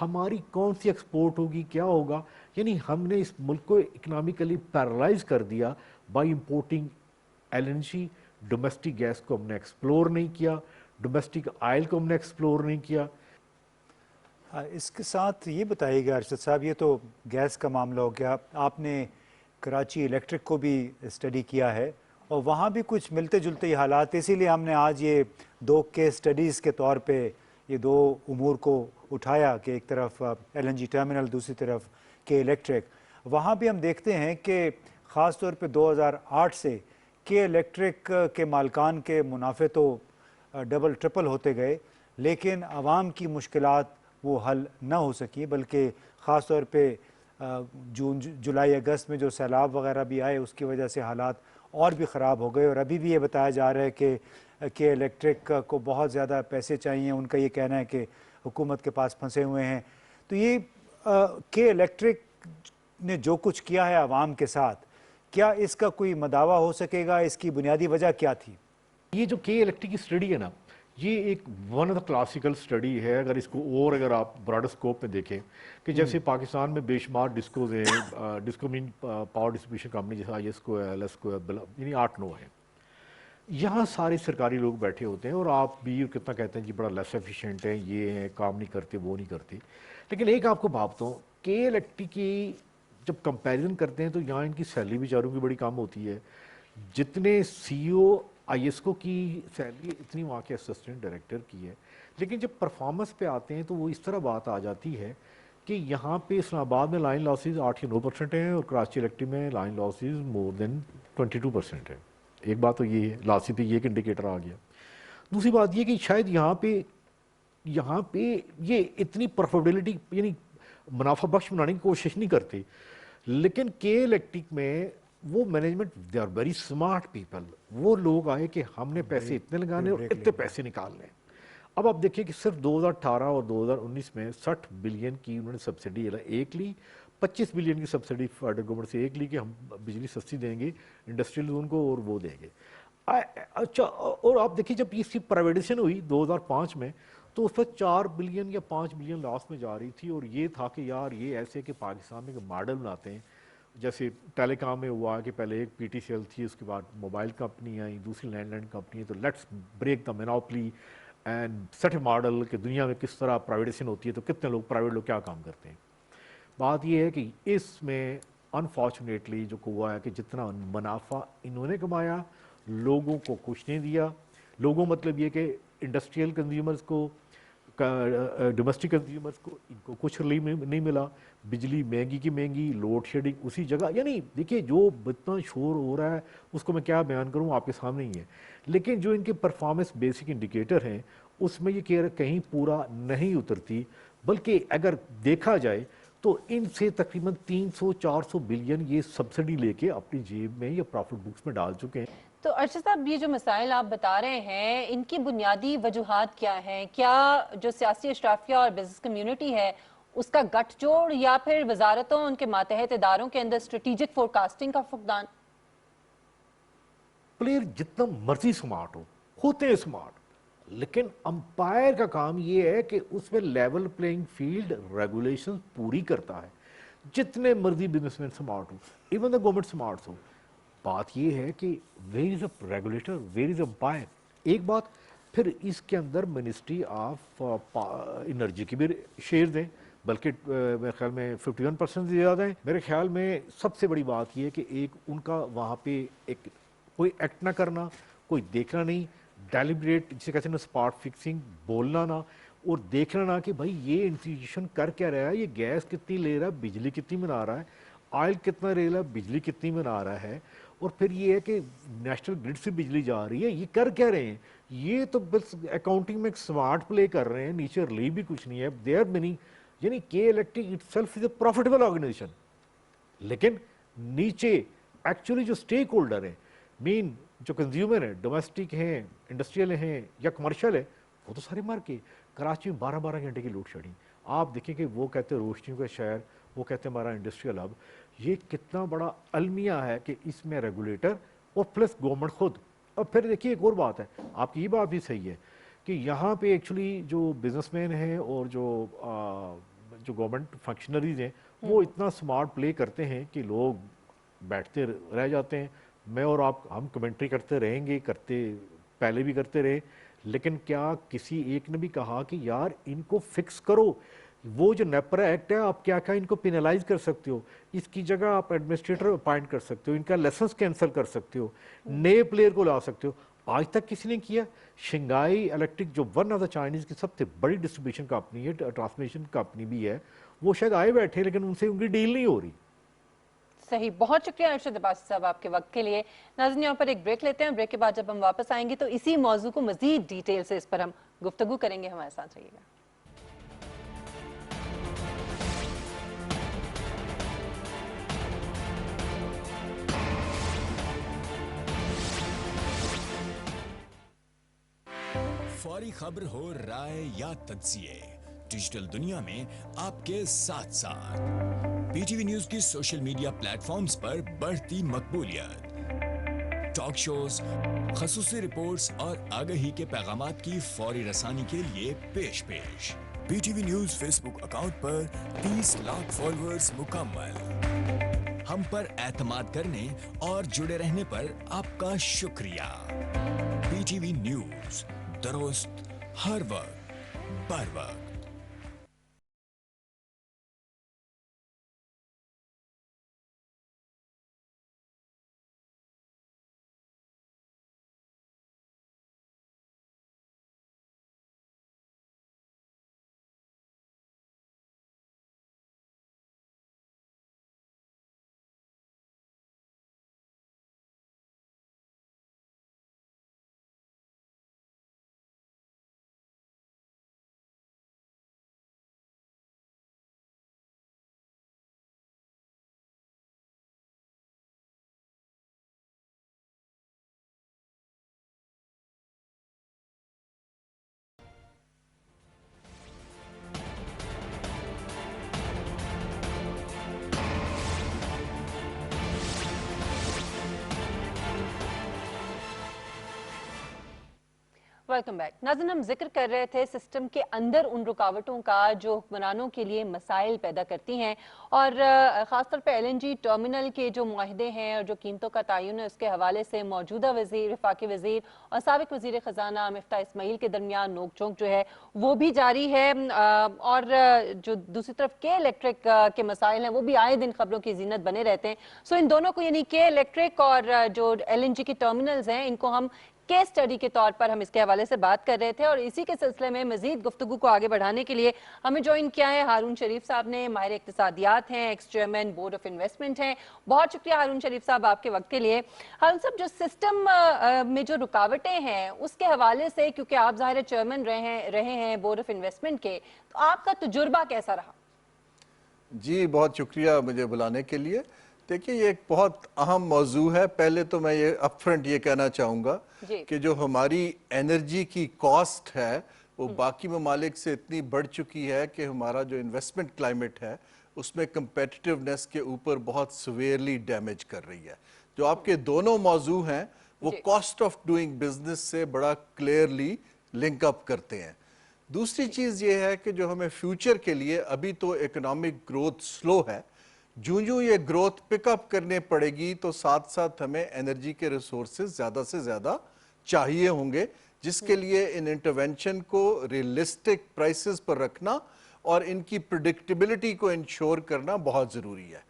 हमारी कौन सी एक्सपोर्ट होगी, क्या होगा? यानी हमने इस मुल्क को इकोनॉमिकली पैरालाइज कर दिया by importing LNG। Domestic gas को हमने एक्सप्लोर नहीं किया, डोमेस्टिक ऑयल को हमने एक्सप्लोर नहीं किया। इसके साथ ये बताइएगा अरशद साहब, ये तो गैस का मामला हो गया, आपने कराची इलेक्ट्रिक को भी स्टडी किया है और वहाँ भी कुछ मिलते जुलते ही हालात, इसीलिए हमने आज ये 2 केस स्टडीज़ के तौर पे ये 2 उमूर को उठाया कि एक तरफ LNG टर्मिनल, दूसरी तरफ के इलेक्ट्रिक। वहाँ भी हम देखते हैं कि ख़ास तौर पे 2008 से के इलेक्ट्रिक के मालकान के मुनाफे तो डबल ट्रिपल होते गए, लेकिन आवाम की मुश्किलात वो हल न हो सकी, बल्कि ख़ास तौर पे जून जुलाई अगस्त में जो सैलाब वगैरह भी आए उसकी वजह से हालात और भी ख़राब हो गए। और अभी भी ये बताया जा रहा है कि इलेक्ट्रिक को बहुत ज़्यादा पैसे चाहिए, उनका ये कहना है कि हुकूमत के पास फंसे हुए हैं। तो ये के इलेक्ट्रिक ने जो कुछ किया है आवाम के साथ, क्या इसका कोई मदावा हो सकेगा? इसकी बुनियादी वजह क्या थी? ये जो के इलेक्ट्रिक की स्टडी है ना, ये एक one of the classical study है। अगर इसको और अगर आप ब्रॉडर स्कोप में देखें कि जैसे पाकिस्तान में बेशुमार डिस्कोज हैं, disco mean power distribution company, जैसे ISCO है, LSCO है, यानी 8-9 है। यहाँ सारे सरकारी लोग बैठे होते हैं और आप भी कितना कहते हैं जी बड़ा लेस एफिशिएंट है, ये है, काम नहीं करते, वो नहीं करते। लेकिन एक आपको बात बताऊँ, के इलेक्ट्रिक की जब कंपैरिजन करते हैं तो यहाँ इनकी सैलरी बेचारों की बड़ी कम होती है। जितने CEO ISO की सैलरी इतनी वहाँ के असिस्टेंट डायरेक्टर की है, लेकिन जब परफॉर्मेंस पे आते हैं तो वो इस तरह बात आ जाती है कि यहाँ पे इस्लामाबाद में लाइन लॉसेज 8 या 9% हैं और कराची इलेक्ट्रिक में लाइन लॉसेज मोर देन 22% है। एक बात तो ये है, लास्ट पे ये एक इंडिकेटर आ गया। दूसरी बात ये कि शायद यहाँ पे ये इतनी प्रॉफिटेबिलिटी यानी मुनाफा बख्श बनाने की कोशिश नहीं करते, लेकिन के इलेक्ट्रिक में वो management they are very smart people, वो लोग आए कि हमने पैसे इतने लगाने और इतने पैसे निकालने। अब आप देखिए कि सिर्फ 2018 और 2019 में 60 बिलियन की उन्होंने सब्सिडी एक ली, 25 बिलियन की सब्सिडी फेडरल गवर्नमेंट से एक ली कि हम बिजली सस्ती देंगे इंडस्ट्रियल जोन को और वो देंगे। अच्छा, और आप देखिए जब इसकी प्राइवेटाइजेशन हुई 2005 में तो उस पर 4 बिलियन या 5 बिलियन लॉस में जा रही थी, और ये था कि यार ये ऐसे कि पाकिस्तान में मॉडल बनाते हैं, जैसे टेलीकॉम में हुआ कि पहले एक PTCL थी, उसके बाद मोबाइल कंपनी आई, दूसरी लैंडलाइन कंपनी, तो let's break the monopoly and set a model कि दुनिया में किस तरह प्राइवेटाइजेशन होती है तो कितने लोग प्राइवेट लोग क्या काम करते हैं। बात ये है कि इसमें अनफॉर्चुनेटली जो हुआ है कि जितना मुनाफा इन्होंने कमाया लोगों को कुछ नहीं दिया। लोगों मतलब ये कि इंडस्ट्रियल कंज्यूमर्स को, डोमेस्टिक कंज्यूमर्स को, इनको कुछ रिलीफ नहीं मिला। बिजली महंगी की महंगी, लोड शेडिंग उसी जगह, यानी देखिए जो इतना शोर हो रहा है उसको मैं क्या बयान करूं, आपके सामने ही है। लेकिन जो इनके परफॉर्मेंस बेसिक इंडिकेटर हैं उसमें ये कहीं पूरा नहीं उतरती, बल्कि अगर देखा जाए तो इनसे तकरीबन 300-400 बिलियन ये सब्सिडी लेके अपनी जेब में या प्रॉफिट बुक्स में डाल चुके हैं। तो अरशद साहब, ये जो मसाइल आप बता रहे हैं इनकी बुनियादी वजूहात क्या हैं? क्या जो सियासी अशराफिया और बिजनेस कम्युनिटी है उसका गठजोड़, या फिर वजारतों उनके मातहत इदारों के अंदर स्ट्रेटेजिक फोरकास्टिंग का फुकदान? प्लेयर जितना मर्जी स्मार्ट होते हैं स्मार्ट, लेकिन अंपायर का काम ये है कि उसमें लेवल प्लेइंग फील्ड रेगुलेशन पूरी करता है। जितने मर्जी बिजनेसमैन स्मार्ट हो, इवन द गवर्नमेंट स्मार्ट हो, बात ये है कि where is a regulator, where is umpire. एक बात, फिर इसके अंदर मिनिस्ट्री ऑफ एनर्जी की भी शेयर दें, बल्कि मेरे ख्याल में 51% से ज़्यादा है। मेरे ख्याल में सबसे बड़ी बात यह है कि एक उनका वहाँ पे एक कोई एक्ट ना करना, कोई देखना नहीं, डेलिब्रेट जिसे कहते हैं ना स्पॉट फिक्सिंग, बोलना ना और देखना ना कि भाई ये इंस्टीट्यूशन कर क्या रहा है, ये गैस कितनी ले रहा है, बिजली कितनी बना रहा है, ऑयल कितना ले रहा है, बिजली कितनी बना रहा है, और फिर ये है कि नेशनल ग्रिड से बिजली जा रही है, ये कर क्या रहे हैं। ये तो बस अकाउंटिंग में एक स्मार्ट प्ले कर रहे हैं, नीचे रिलीव भी कुछ नहीं है। देयर मीनिंग यानी के electric itself is a profitable organisation, लेकिन नीचे एक्चुअली जो स्टेक होल्डर है, मीन जो कंज्यूमर है, डोमेस्टिक हैं, इंडस्ट्रियल हैं या कमर्शियल है, वो तो सारे मर के। कराची में 12-12 घंटे की लोड शेडिंग। आप देखें कि वो कहते हैं रोशनियों का शहर, वो कहते हैं हमारा इंडस्ट्रियल हब। ये कितना बड़ा अलमिया है कि इसमें रेगुलेटर और प्लस गवर्नमेंट खुद। और फिर देखिए एक और बात है, आपकी ये बात भी सही है कि यहाँ पे एक्चुअली जो बिजनेसमैन हैं और जो गवर्नमेंट फंक्शनरीज हैं वो इतना स्मार्ट प्ले करते हैं कि लोग बैठते रह जाते हैं। मैं और आप हम कमेंट्री करते रहेंगे, पहले भी करते रहे, लेकिन क्या किसी एक ने भी कहा कि यार इनको फिक्स करो। वो जो नेपरा एक्ट है, आप क्या क्या इनको पेनलाइज कर सकते हो, इसकी जगह आप एडमिनिस्ट्रेटर अपॉइंट कर सकते हो, इनका लाइसेंस कैंसिल कर सकते हो, नए प्लेयर को ला सकते हो। आज तक किसी ने किया? शंघाई इलेक्ट्रिक जो वन ऑफ द चाइनीज की सबसे बड़ी डिस्ट्रीब्यूशन कंपनी है, ट्रांसमिशन कंपनी भी है, वो शायद आए बैठे लेकिन उनसे उनकी डील नहीं हो रही। सही, बहुत शुक्रिया अरशद अब्बासी साहब आपके वक्त के लिए। नाज़रीन, यहाँ पर एक ब्रेक लेते हैं। ब्रेक के बाद जब हम वापस आएंगे तो इसी मौजू को मजीद डिटेल से इस पर हम गुफ्तगू करेंगे। हमारे साथ रहिएगा। फौरी खबर हो, राय या तज्जिए, डिजिटल दुनिया में आपके साथ साथ PTV न्यूज की सोशल मीडिया प्लेटफॉर्म्स पर बढ़ती मकबूलियत, टॉक शोज, खसूसी रिपोर्ट्स और आगाही के पैगामात की फौरी रसानी के लिए पेश PTV न्यूज फेसबुक अकाउंट पर 30 लाख फॉलोअर्स मुकम्मल। हम पर एतमाद करने और जुड़े रहने पर आपका शुक्रिया। PTV न्यूज, दुरुस्त हर वक्त बर वक्त। Welcome back. नाज़रीन, हम जिक्र कर रहे थे सिस्टम के अंदर उन रुकावटों का जो हुक्मरानों के लिए मसाइल पैदा करती हैं, और ख़ासतौर पे LNG टर्मिनल के जो मुआहदे हैं और जो कीमतों का तयन है, उसके हवाले से मौजूदा वज़ीर, वफाकी वज़ीर और साबिक़ वज़ीर ख़ज़ाना मिफ्ताह इस्माइल के दरमियान नोक झोंक जो है वो भी जारी है। और जो दूसरी तरफ के इलेक्ट्रिक के मसाइल हैं वो भी आए दिन खबरों की जीनत बने रहते हैं। सो इन दोनों को, यानी के इलेक्ट्रिक और जो LNG की टर्मिनल्स हैं, इनको हम केस स्टडी के तौर पर हम इसके हवाले से बात कर रहे थे। और इसी के सिलसिले में मजीद गुफ्तगू को आगे बढ़ाने के लिए हमें ज्वाइन किया है हारून शरीफ साहब ने। माहिर इक्तिसादियात हैं, x chairman board of investment हैं। बहुत शुक्रिया हारून शरीफ साहब आपके वक्त के लिए। हारून साहब, जो सिस्टम में जो रुकावटें हैं उसके हवाले से, क्योंकि आप ज़ाहिर चेयरमैन रहे हैं बोर्ड ऑफ इन्वेस्टमेंट के, तो आपका तजुर्बा कैसा रहा? जी, बहुत शुक्रिया मुझे बुलाने के लिए। देखिए, ये एक बहुत अहम मौजू है। पहले तो मैं ये अपफ्रंट ये कहना चाहूँगा कि जो हमारी एनर्जी की कॉस्ट है वो बाकी ममालिक से इतनी बढ़ चुकी है कि हमारा जो इन्वेस्टमेंट क्लाइमेट है उसमें कंपेटिटिवनेस के ऊपर बहुत सीवियरली डैमेज कर रही है। जो आपके दोनों मौजू हैं वो कॉस्ट ऑफ डूइंग बिजनेस से बड़ा क्लियरली लिंक अप करते हैं। दूसरी चीज़ ये है कि जो हमें फ्यूचर के लिए, अभी तो इकोनॉमिक ग्रोथ स्लो है, जूं ये ग्रोथ पिकअप करने पड़ेगी तो साथ साथ हमें एनर्जी के रिसोर्सेज ज़्यादा से ज़्यादा चाहिए होंगे, जिसके लिए इन इंटरवेंशन को रियलिस्टिक प्राइसेस पर रखना और इनकी प्रिडिक्टेबिलिटी को इंश्योर करना बहुत ज़रूरी है।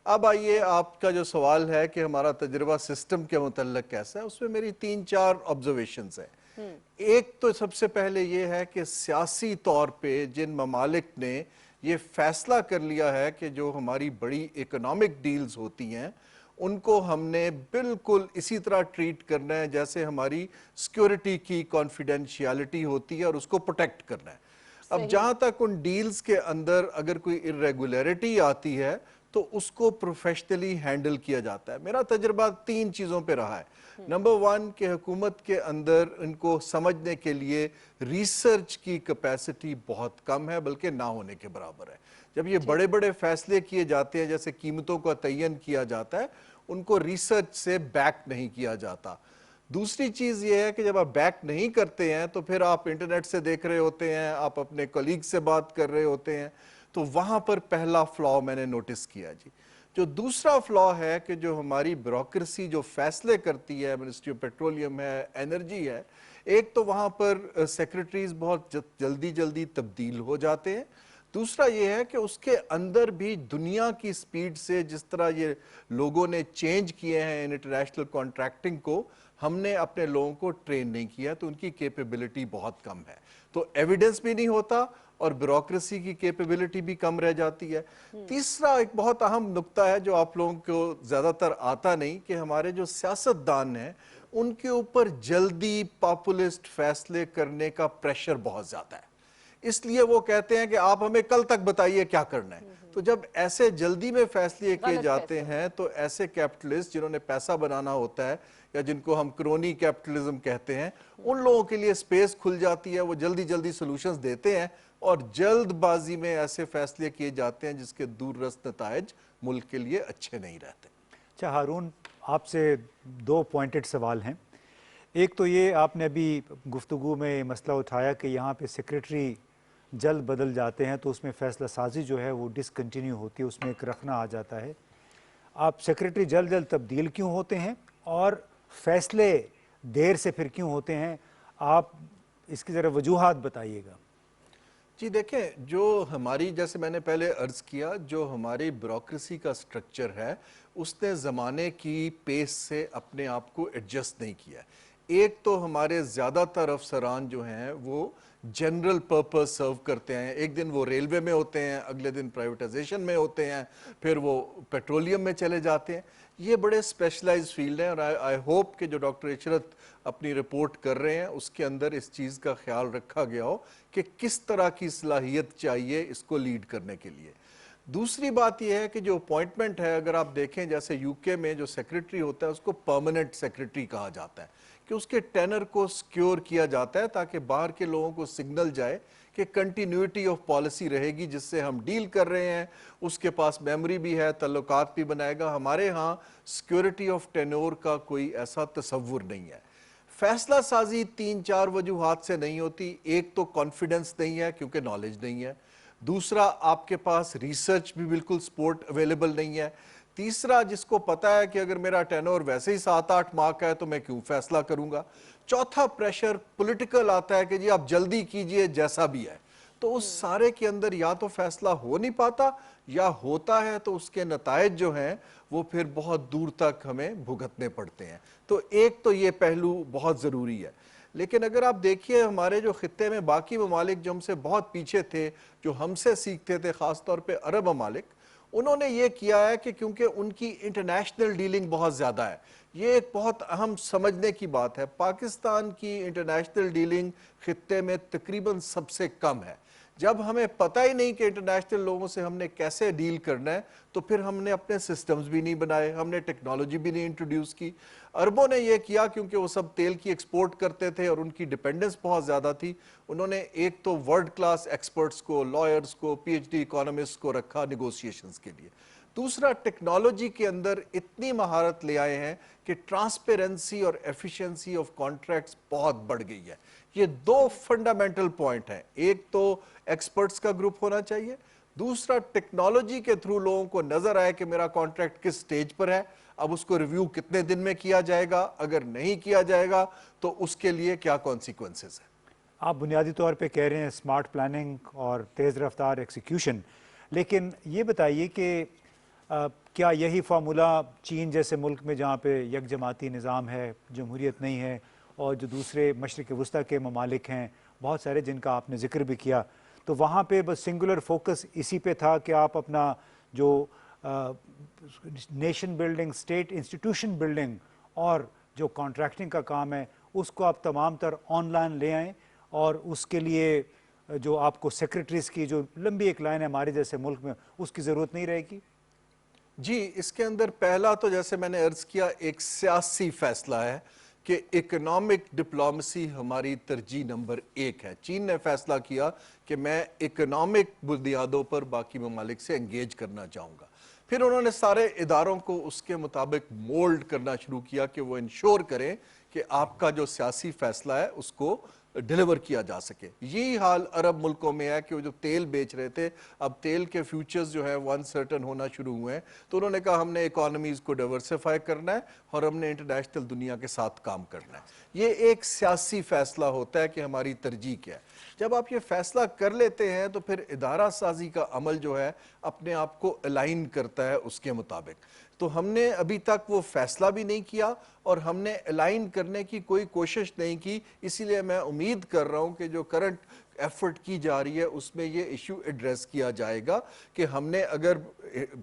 अब आइए, आपका जो सवाल है कि हमारा तजुर्बा सिस्टम के मुतल्लिक कैसा है, उसमें मेरी 3-4 ऑब्जर्वेशंस हैं। एक तो सबसे पहले ये है कि सियासी तौर पे जिन ममालिक ने ये फैसला कर लिया है कि जो हमारी बड़ी इकोनॉमिक डील्स होती हैं उनको हमने बिल्कुल इसी तरह ट्रीट करना है जैसे हमारी सिक्योरिटी की कॉन्फिडेंशियलिटी होती है, और उसको प्रोटेक्ट करना है। अब जहाँ तक उन डील्स के अंदर अगर कोई इरेगुलरिटी आती है तो उसको प्रोफेशनली हैंडल किया जाता है। मेरा तजुर्बा 3 चीज़ों पे रहा है। नंबर 1 कि हुकूमत के अंदर इनको समझने के लिए रिसर्च की कैपेसिटी बहुत कम है, बल्कि ना होने के बराबर है। जब ये बड़े बड़े फैसले किए जाते हैं, जैसे कीमतों का तयन किया जाता है, उनको रिसर्च से बैक नहीं किया जाता। दूसरी चीज़ ये है कि जब आप बैक नहीं करते हैं तो फिर आप इंटरनेट से देख रहे होते हैं, आप अपने कलीग से बात कर रहे होते हैं, तो वहाँ पर पहला फ्लॉ मैंने नोटिस किया जी। जो दूसरा फ्लॉ है कि जो हमारी ब्यूरोक्रेसी जो फैसले करती है, मिनिस्ट्री ऑफ पेट्रोलियम है, एनर्जी है, एक तो वहाँ पर सेक्रेटरीज बहुत जल्दी तब्दील हो जाते हैं। दूसरा ये है कि उसके अंदर भी दुनिया की स्पीड से जिस तरह ये लोगों ने चेंज किए हैं इंटरनेशनल कॉन्ट्रैक्टिंग को, हमने अपने लोगों को ट्रेन नहीं किया, तो उनकी कैपेबिलिटी बहुत कम है। तो एविडेंस भी नहीं होता और ब्यूरोक्रेसी की कैपेबिलिटी भी कम रह जाती है। तीसरा एक बहुत अहम नुक्ता है जो आप लोगों को ज़्यादातर आता नहीं, कि हमारे जो सियासतदान हैं उनके ऊपर जल्दी पॉपुलिस्ट फैसले करने का प्रेशर बहुत ज़्यादा है। इसलिए वो कहते हैं कि आप हमें कल तक बताइए क्या करना है। तो जब ऐसे जल्दी में फैसले किए जाते हैं तो ऐसे कैपिटलिस्ट जिन्होंने पैसा बनाना होता है, या जिनको हम क्रोनी कैपिटलिज्म कहते हैं, उन लोगों के लिए स्पेस खुल जाती है। वो जल्दी सॉल्यूशंस देते हैं और जल्दबाजी में ऐसे फैसले किए जाते हैं जिसके दूररस्त नतायज मुल्क के लिए अच्छे नहीं रहते। अच्छा हारून, आपसे 2 पॉइंटेड सवाल हैं। एक तो ये, आपने अभी गुफ्तगू में मसला उठाया कि यहाँ पे सेक्रेटरी जल्द बदल जाते हैं तो उसमें फ़ैसला साजी जो है वो डिसकंटिन्यू होती है, उसमें एक रखना आ जाता है। आप सेक्रेटरी जल्द तब्दील क्यों होते हैं और फैसले देर से फिर क्यों होते हैं? आप इसकी ज़रा वजूहात बताइएगा। जी देखें, जो हमारी, जैसे मैंने पहले अर्ज़ किया, जो हमारी ब्यूरोक्रेसी का स्ट्रक्चर है उसने ज़माने की पेस से अपने आप को एडजस्ट नहीं किया। एक तो हमारे ज़्यादातर अफसरान जो हैं वो जनरल पर्पस सर्व करते हैं। एक दिन वो रेलवे में होते हैं, अगले दिन प्राइवेटाइजेशन में होते हैं, फिर वो पेट्रोलियम में चले जाते हैं। ये बड़े स्पेशलाइज्ड फील्ड हैं और आई होप कि जो डॉक्टर इशरत अपनी रिपोर्ट कर रहे हैं उसके अंदर इस चीज़ का ख्याल रखा गया हो कि किस तरह की सलाहियत चाहिए इसको लीड करने के लिए। दूसरी बात यह है कि जो अपॉइंटमेंट है, अगर आप देखें जैसे यूके में जो सेक्रेटरी होता है उसको परमानेंट सेक्रेटरी कहा जाता है, कि उसके टेनर को सिक्योर किया जाता है ताकि बाहर के लोगों को सिग्नल जाए कि कंटिन्यूटी ऑफ पॉलिसी रहेगी, जिससे हम डील कर रहे हैं उसके पास मेमोरी भी है, तल्लुकात भी बनाएगा। हमारे यहाँ सिक्योरिटी ऑफ टेन्योर का कोई ऐसा तसव्वुर नहीं है। फैसला साजी 3-4 वजूहात से नहीं होती। एक तो कॉन्फिडेंस नहीं है क्योंकि नॉलेज नहीं है, दूसरा आपके पास रिसर्च भी बिल्कुल सपोर्ट अवेलेबल नहीं है, तीसरा जिसको पता है कि अगर मेरा टेनोर वैसे ही 7-8 माह का है तो मैं क्यों फैसला करूंगा, चौथा प्रेशर पॉलिटिकल आता है कि जी आप जल्दी कीजिए जैसा भी है। तो उस सारे के अंदर या तो फैसला हो नहीं पाता या होता है तो उसके नतायज जो हैं वो फिर बहुत दूर तक हमें भुगतने पड़ते हैं। तो एक तो ये पहलू बहुत ज़रूरी है। लेकिन अगर आप देखिए हमारे जो खित्ते में बाकी ममालिक जो हमसे बहुत पीछे थे, जो हमसे सीखते थे, ख़ास तौर पे अरब ममालिक, उन्होंने ये किया है कि क्योंकि उनकी इंटरनेशनल डीलिंग बहुत ज़्यादा है, ये एक बहुत अहम समझने की बात है। पाकिस्तान की इंटरनेशनल डीलिंग खित्ते में तकरीबन सबसे कम है। जब हमें पता ही नहीं कि इंटरनेशनल लोगों से हमने कैसे डील करना है, तो फिर हमने अपने सिस्टम्स भी नहीं बनाए, हमने टेक्नोलॉजी भी नहीं इंट्रोड्यूस की। अरबों ने ये किया क्योंकि वो सब तेल की एक्सपोर्ट करते थे और उनकी डिपेंडेंस बहुत ज़्यादा थी। उन्होंने एक तो वर्ल्ड क्लास एक्सपर्ट्स को, लॉयर्स को, PhD इकोनॉमिस्ट को रखा निगोशिएशंस के लिए। दूसरा, टेक्नोलॉजी के अंदर इतनी महारत ले आए हैं कि ट्रांसपेरेंसी और एफिशिएंसी ऑफ कॉन्ट्रैक्ट्स बहुत बढ़ गई है। ये दो फंडामेंटल पॉइंट हैं, एक तो एक्सपर्ट्स का ग्रुप होना चाहिए, दूसरा टेक्नोलॉजी के थ्रू लोगों को नजर आए कि मेरा कॉन्ट्रैक्ट किस स्टेज पर है, अब उसको रिव्यू कितने दिन में किया जाएगा, अगर नहीं किया जाएगा तो उसके लिए क्या कॉन्सिक्वेंसेस है। आप बुनियादी तौर पे कह रहे हैं स्मार्ट प्लानिंग और तेज़ रफ्तार एग्जीक्यूशन, लेकिन ये बताइए कि क्या यही फार्मूला चीन जैसे मुल्क में जहाँ पे यकजमाती निज़ाम है, जमहूरियत नहीं है, और जो दूसरे मशरिक़ वस्ता के ममालिक हैं बहुत सारे जिनका आपने जिक्र भी किया, तो वहाँ पे बस सिंगुलर फोकस इसी पे था कि आप अपना जो nation building, state institution building और जो कॉन्ट्रैक्टिंग का काम है उसको आप तमाम तर ऑनलाइन ले आएँ, और उसके लिए जो आपको सेक्रेटरीज़ की जो लंबी एक लाइन है हमारे जैसे मुल्क में, उसकी ज़रूरत नहीं रहेगी? जी, इसके अंदर पहला तो जैसे मैंने अर्ज़ किया एक सियासी फैसला है कि इकोनॉमिक डिप्लोमेसी हमारी तरजीह नंबर 1 है। चीन ने फैसला किया कि मैं इकोनॉमिक बुनियादों पर बाकी ममालिक से एंगेज करना चाहूँगा। फिर उन्होंने सारे इदारों को उसके मुताबिक मोल्ड करना शुरू किया कि वो इंश्योर करें कि आपका जो सियासी फैसला है उसको डिलीवर किया जा सके। यही हाल अरब मुल्कों में है कि वो जो तेल बेच रहे थे, अब तेल के फ्यूचर्स जो है वो अनसर्टन होना शुरू हुए हैं, तो उन्होंने कहा हमने इकोनॉमीज़ को डाइवर्सिफाई करना है और हमने इंटरनेशनल दुनिया के साथ काम करना है। ये एक सियासी फैसला होता है कि हमारी तरजीह क्या है। जब आप ये फैसला कर लेते हैं तो फिर इदारा साजी का अमल जो है अपने आप को अलाइन करता है उसके मुताबिक। तो हमने अभी तक वो फैसला भी नहीं किया और हमने अलाइन करने की कोई कोशिश नहीं की। इसीलिए मैं उम्मीद कर रहा हूँ कि जो करंट एफर्ट की जा रही है उसमें ये इशू एड्रेस किया जाएगा कि हमने अगर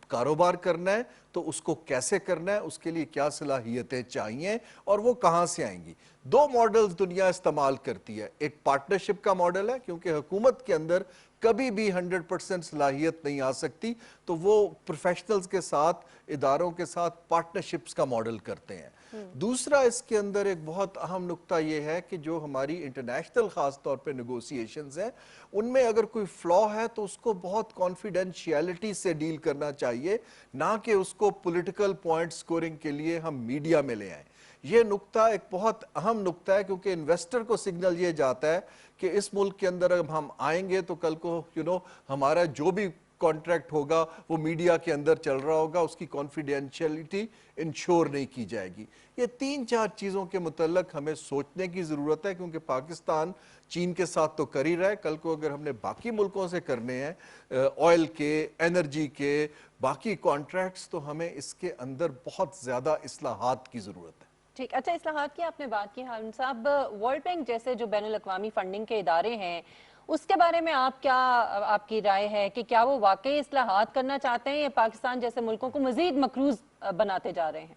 कारोबार करना है तो उसको कैसे करना है, उसके लिए क्या सलाहियतें चाहिए और वो कहाँ से आएंगी। दो मॉडल्स दुनिया इस्तेमाल करती है, एक पार्टनरशिप का मॉडल है क्योंकि हुकूमत के अंदर कभी भी 100% सलाहियत नहीं आ सकती, तो वो प्रोफेशनल्स के साथ, इदारों के साथ पार्टनरशिप्स का मॉडल करते हैं। दूसरा इसके अंदर एक बहुत अहम नुक्ता ये है कि जो हमारी इंटरनेशनल ख़ास तौर पे नेगोशिएशंस हैं उनमें अगर कोई फ्लॉ है तो उसको बहुत कॉन्फिडेंशियलिटी से डील करना चाहिए, ना कि उसको पॉलिटिकल पॉइंट स्कोरिंग के लिए हम मीडिया में ले आएँ। ये नुक्ता एक बहुत अहम नुक्ता है क्योंकि इन्वेस्टर को सिग्नल ये जाता है कि इस मुल्क के अंदर अब हम आएंगे तो कल को हमारा जो भी कॉन्ट्रैक्ट होगा वो मीडिया के अंदर चल रहा होगा, उसकी कॉन्फिडेंशियलिटी इंश्योर नहीं की जाएगी। ये 3-4 चीज़ों के मुतल्लक हमें सोचने की ज़रूरत है क्योंकि पाकिस्तान चीन के साथ तो कर ही रहा है, कल को अगर हमने बाकी मुल्कों से करने हैं ऑयल के, एनर्जी के बाकी कॉन्ट्रैक्ट्स, तो हमें इसके अंदर बहुत ज़्यादा इस्लाहात की ज़रूरत है। ठीक, अच्छा, इस्लाहात की आपने बात की हारून साहब, वर्ल्ड बैंक जैसे जो बैनुल अक़वामी फंडिंग के इदारे हैं उसके बारे में आपकी राय है कि क्या वो वाकई इस्लाहात करना चाहते हैं या पाकिस्तान जैसे मुल्कों को मजीद मकरूज बनाते जा रहे हैं?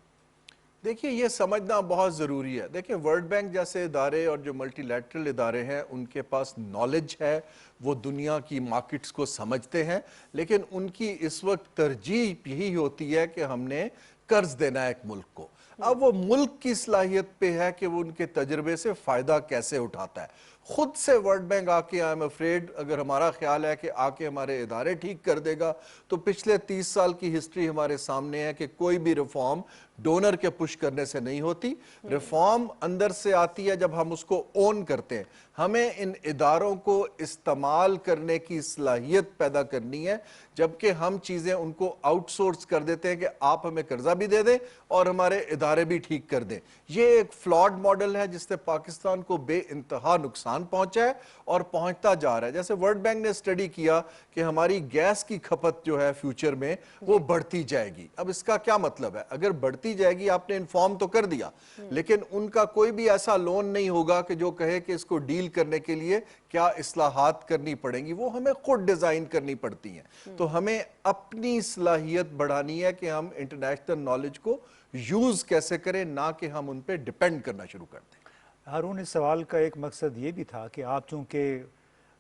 देखिए, ये समझना बहुत ज़रूरी है। देखिए, वर्ल्ड बैंक जैसे इदारे और जो मल्टीलैटरल इदारे हैं उनके पास नॉलेज है, वो दुनिया की मार्केट्स को समझते हैं, लेकिन उनकी इस वक्त तरजीह यही होती है कि हमने कर्ज देना है एक मुल्क को। अब वो मुल्क की सलाहियत पे है कि वो उनके तजर्बे से फ़ायदा कैसे उठाता है। خود سے ورلڈ بینک آکے آئی ایم افریڈ اگر ہمارا خیال ہے کہ آکے ہمارے ادارے ٹھیک کر دے گا تو پچھلے 30 سال کی ہسٹری ہمارے سامنے ہے کہ کوئی بھی ریفارم ڈونر کے پش کرنے سے نہیں ہوتی. ریفارم اندر سے آتی ہے جب ہم اس کو اون کرتے ہیں. ہمیں ان اداروں کو استعمال کرنے کی صلاحیت پیدا کرنی ہے جبکہ ہم چیزیں ان کو آؤٹ سورس کر دیتے ہیں کہ آپ ہمیں قرضہ بھی دے دیں اور ہمارے ادارے بھی ٹھیک کر دیں. یہ ایک فلاڈ ماڈل ہے جس سے پاکستان کو بے انتہا نقصان پہنچا ہے اور پہنچتا جا رہا ہے. جیسے ورلڈ بینک نے اسٹڈی کیا کہ ہماری گیس کی کھپت جو ہے فیوچر میں وہ بڑھتی جائے گی. اب اس کا کیا مطلب ہے؟ اگر بڑھتی جائے گی آپ نے انفارم تو کر دیا لیکن ان کا کوئی بھی ایسا لون نہیں ہوگا کہ جو کہے کہ اس کو ڈیل کرنے کے لیے کیا اصلاحات کرنی پڑیں گی. وہ ہمیں خود ڈیزائن کرنی پڑتی ہیں. تو ہمیں اپنی صلاحیت بڑھانی ہے کہ ہم انٹرنیشنل نالج کو یوز کیسے کریں نہ کہ ہم ان پہ ڈیپینڈ کرنا شروع کر دیں. ہارون اس سوال کا ایک مقصد یہ بھی تھا کہ آپ چونکہ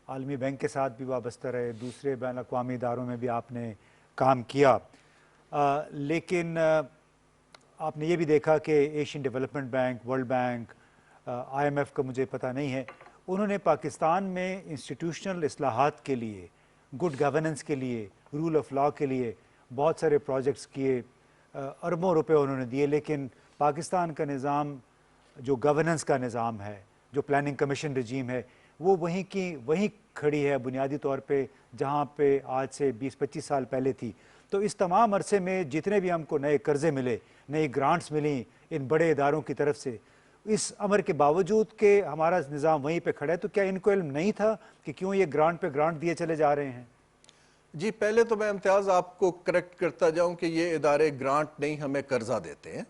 عالمی بینک کے ساتھ بھی وابستہ رہے, دوسرے بین الاقوامی اداروں میں بھی آپ نے کام کیا, لیکن آپ نے یہ بھی دیکھا کہ Asian development bank, world bank, I M F کا مجھے پتہ نہیں ہے, انہوں نے پاکستان میں انسٹیٹیوشنل اصلاحات کے لیے, گڈ گورننس کے لیے, رول آف لاء کے لیے بہت سارے پروجیکٹس کیے, اربوں روپے انہوں نے دیے. لیکن پاکستان کا نظام جو گورننس کا نظام ہے, جو پلاننگ کمیشن رجیم ہے, وہ وہیں کھڑی ہے بنیادی طور پہ جہاں پہ آج سے 20-25 سال پہلے تھی. تو اس تمام عرصے میں جتنے بھی ہم کو نئے قرضے ملے, نئی گرانٹس ملیں ان بڑے اداروں کی طرف سے, اس امر کے باوجود کہ ہمارا نظام وہیں پہ کھڑا ہے, تو کیا ان کو علم نہیں تھا کہ کیوں یہ گرانٹ پہ گرانٹ دیے چلے جا رہے ہیں؟ جی پہلے تو میں امتیاز آپ کو کریکٹ کرتا جاؤں کہ یہ ادارے گرانٹ نہیں ہمیں قرضہ دیتے ہیں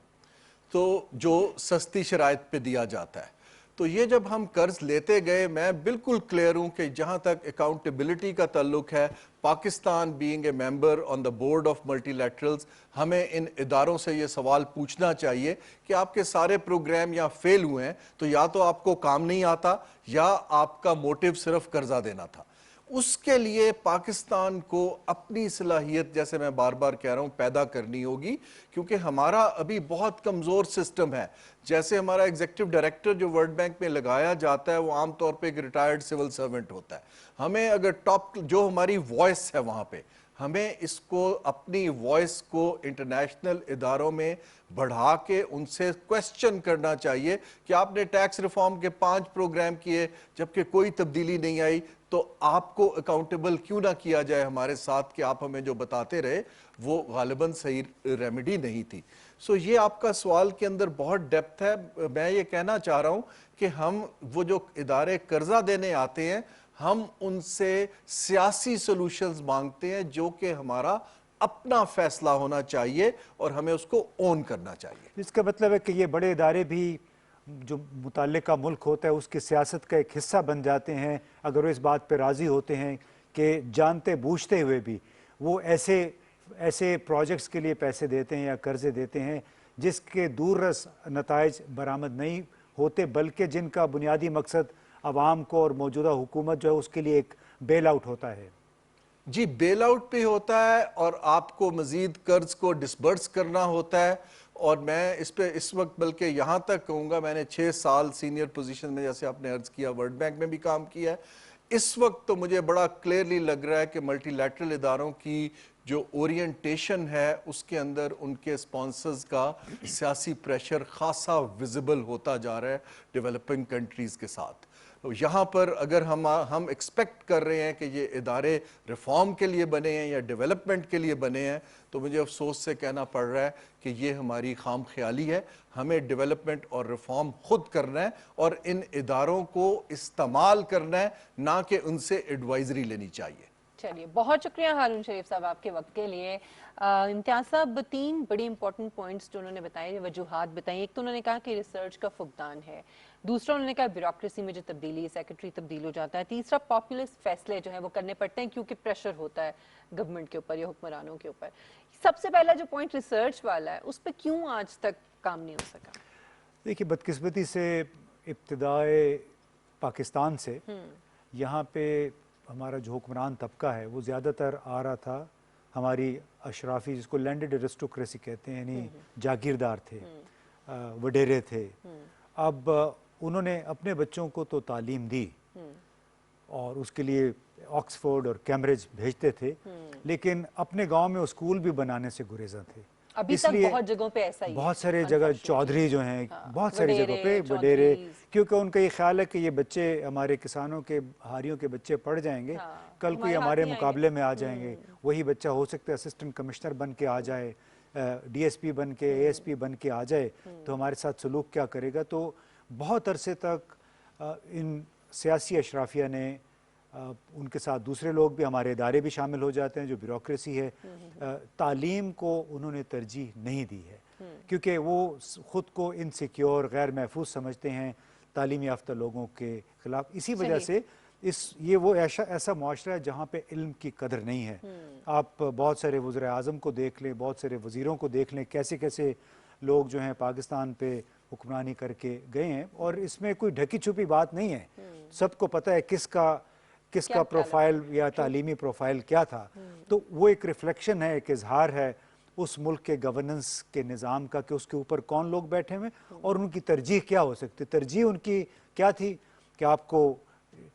تو جو سستی شرائط پہ دیا جاتا ہے. تو یہ جب ہم قرض لیتے گئے, میں بالکل کلیئر ہوں کہ جہاں تک اکاؤنٹیبلٹی کا تعلق ہے, Pakistan being a member on the board of multilaterals, ہمیں ان اداروں سے یہ سوال پوچھنا چاہیے کہ آپ کے سارے پروگرام یا فیل ہوئے ہیں تو یا تو آپ کو کام نہیں آتا یا آپ کا موٹیو صرف قرضہ دینا تھا. اس کے لیے پاکستان کو اپنی صلاحیت, جیسے میں بار بار کہہ رہا ہوں, پیدا کرنی ہوگی کیونکہ ہمارا ابھی بہت کمزور سسٹم ہے. جیسے ہمارا ایگزیکٹو ڈائریکٹر جو ورلڈ بینک میں لگایا جاتا ہے وہ عام طور پہ ایک ریٹائرڈ سول سرونٹ ہوتا ہے. ہمیں اگر ٹاپ جو ہماری وائس ہے وہاں پہ, ہمیں اس کو اپنی وائس کو انٹرنیشنل اداروں میں بڑھا کے ان سے کویسچن کرنا چاہیے کہ آپ نے ٹیکس ریفارم کے 5 پروگرام کیے جبکہ کوئی تبدیلی نہیں آئی, تو آپ کو اکاؤنٹیبل کیوں نہ کیا جائے ہمارے ساتھ کہ آپ ہمیں جو بتاتے رہے وہ غالباً صحیح ریمیڈی نہیں تھی. سو یہ آپ کا سوال کے اندر بہت ڈیپتھ ہے. میں یہ کہنا چاہ رہا ہوں کہ ہم وہ جو ادارے قرضہ دینے آتے ہیں ہم ان سے سیاسی سولوشنز مانگتے ہیں جو کہ ہمارا اپنا فیصلہ ہونا چاہیے اور ہمیں اس کو اون کرنا چاہیے. اس کا مطلب ہے کہ یہ بڑے ادارے بھی جو متعلقہ ملک ہوتا ہے اس کی سیاست کا ایک حصہ بن جاتے ہیں اگر وہ اس بات پہ راضی ہوتے ہیں کہ جانتے بوجھتے ہوئے بھی وہ ایسے پروجیکٹس کے لیے پیسے دیتے ہیں یا قرضے دیتے ہیں جس کے دور رس نتائج برآمد نہیں ہوتے بلکہ جن کا بنیادی مقصد عوام کو اور موجودہ حکومت جو ہے اس کے لیے ایک بیل آؤٹ ہوتا ہے. جی بیل آؤٹ بھی ہوتا ہے اور آپ کو مزید قرض کو ڈسبرس کرنا ہوتا ہے. اور میں اس پہ اس وقت بلکہ یہاں تک کہوں گا, میں نے 6 سال سینئر پوزیشن میں جیسے آپ نے عرض کیا ورلڈ بینک میں بھی کام کیا ہے. اس وقت تو مجھے بڑا کلیئرلی لگ رہا ہے کہ ملٹی لیٹرل اداروں کی جو اورینٹیشن ہے اس کے اندر ان کے سپانسرز کا سیاسی پریشر خاصا ویزیبل ہوتا جا رہا ہے ڈیولپنگ کنٹریز کے ساتھ. یہاں پر اگر ہم ایکسپیکٹ کر رہے ہیں کہ یہ ادارے ریفارم کے لیے بنے ہیں یا ڈیولپمنٹ کے لیے بنے ہیں تو مجھے افسوس سے کہنا پڑ رہا ہے کہ یہ ہماری خام خیالی ہے. ہمیں ڈیولپمنٹ اور ریفارم خود کرنا ہے اور ان اداروں کو استعمال کرنا ہے نہ کہ ان سے ایڈوائزری لینی چاہیے. چلیے بہت شکریہ ہارون شریف صاحب آپ کے وقت کے لیے. امتیاز صاحب 3 بڑی امپورٹنٹ پوائنٹس جو انہوں نے بتائے, وجوہات بتائیں. ایک تو انہوں نے کہا کہ ریسرچ کا فقدان ہے, دوسرا انہوں نے کہا بیوروکریسی میں جو تبدیلی, سیکرٹری تبدیل ہو جاتا ہے, تیسرا پاپولسٹ فیصلے جو ہیں وہ کرنے پڑتے ہیں کیونکہ پریشر ہوتا ہے گورنمنٹ کے اوپر یا حکمرانوں کے اوپر. سب سے پہلا جو پوائنٹ ریسرچ والا ہے اس پہ کیوں آج تک کام نہیں ہو سکا؟ دیکھیے بدقسمتی سے ابتدائے پاکستان سے یہاں پہ ہمارا جو حکمران طبقہ ہے وہ زیادہ تر آ رہا تھا ہماری اشرافی, جس کو لینڈڈ ایرسٹوکریسی کہتے ہیں, یعنی جاگیردار تھے, وڈیرے تھے. اب انہوں نے اپنے بچوں کو تو تعلیم دی اور اس کے لیے آکسفورڈ اور کیمبرج بھیجتے تھے، لیکن اپنے گاؤں میں اسکول بھی بنانے سے گریزاں تھے۔ ابھی تک بہت جگہوں پہ ایسا ہی ہے، بہت سارے جگہ چودھری جو ہیں، بہت ساری جگہوں پہ وڈیرے، کیونکہ ان کا یہ خیال ہے کہ یہ بچے ہمارے کسانوں کے ہاریوں کے بچے پڑھ جائیں گے، کل کوئی ہمارے مقابلے میں آ جائیں گے، وہی بچہ ہو سکتا ہے اسسٹنٹ کمشنر بن کے آ جائے، ڈی ایس پی بن کے، اے ایس پی بن کے آ جائے، تو ہمارے ساتھ سلوک کیا کرے گا۔ تو بہت عرصے تک ان سیاسی اشرافیہ نے، ان کے ساتھ دوسرے لوگ بھی، ہمارے ادارے بھی شامل ہو جاتے ہیں، جو بیوروکریسی ہے، تعلیم کو انہوں نے ترجیح نہیں دی ہے، کیونکہ وہ خود کو انسیکیور، غیر محفوظ سمجھتے ہیں تعلیم یافتہ لوگوں کے خلاف۔ اسی وجہ سے یہ وہ ایسا معاشرہ ہے جہاں پہ علم کی قدر نہیں ہے۔ آپ بہت سارے وزراء اعظم کو دیکھ لیں، بہت سارے وزیروں کو دیکھ لیں، کیسے کیسے لوگ جو ہیں پاکستان پہ حکمرانی کر کے گئے ہیں، اور اس میں کوئی ڈھکی چھپی بات نہیں ہے، سب کو پتہ ہے کس کا پروفائل یا تعلیمی پروفائل کیا تھا۔ تو وہ ایک ریفلیکشن ہے، ایک اظہار ہے اس ملک کے گورننس کے نظام کا، کہ اس کے اوپر کون لوگ بیٹھے ہوئے اور ان کی ترجیح کیا ہو سکتی۔ ترجیح ان کی کیا تھی کہ آپ کو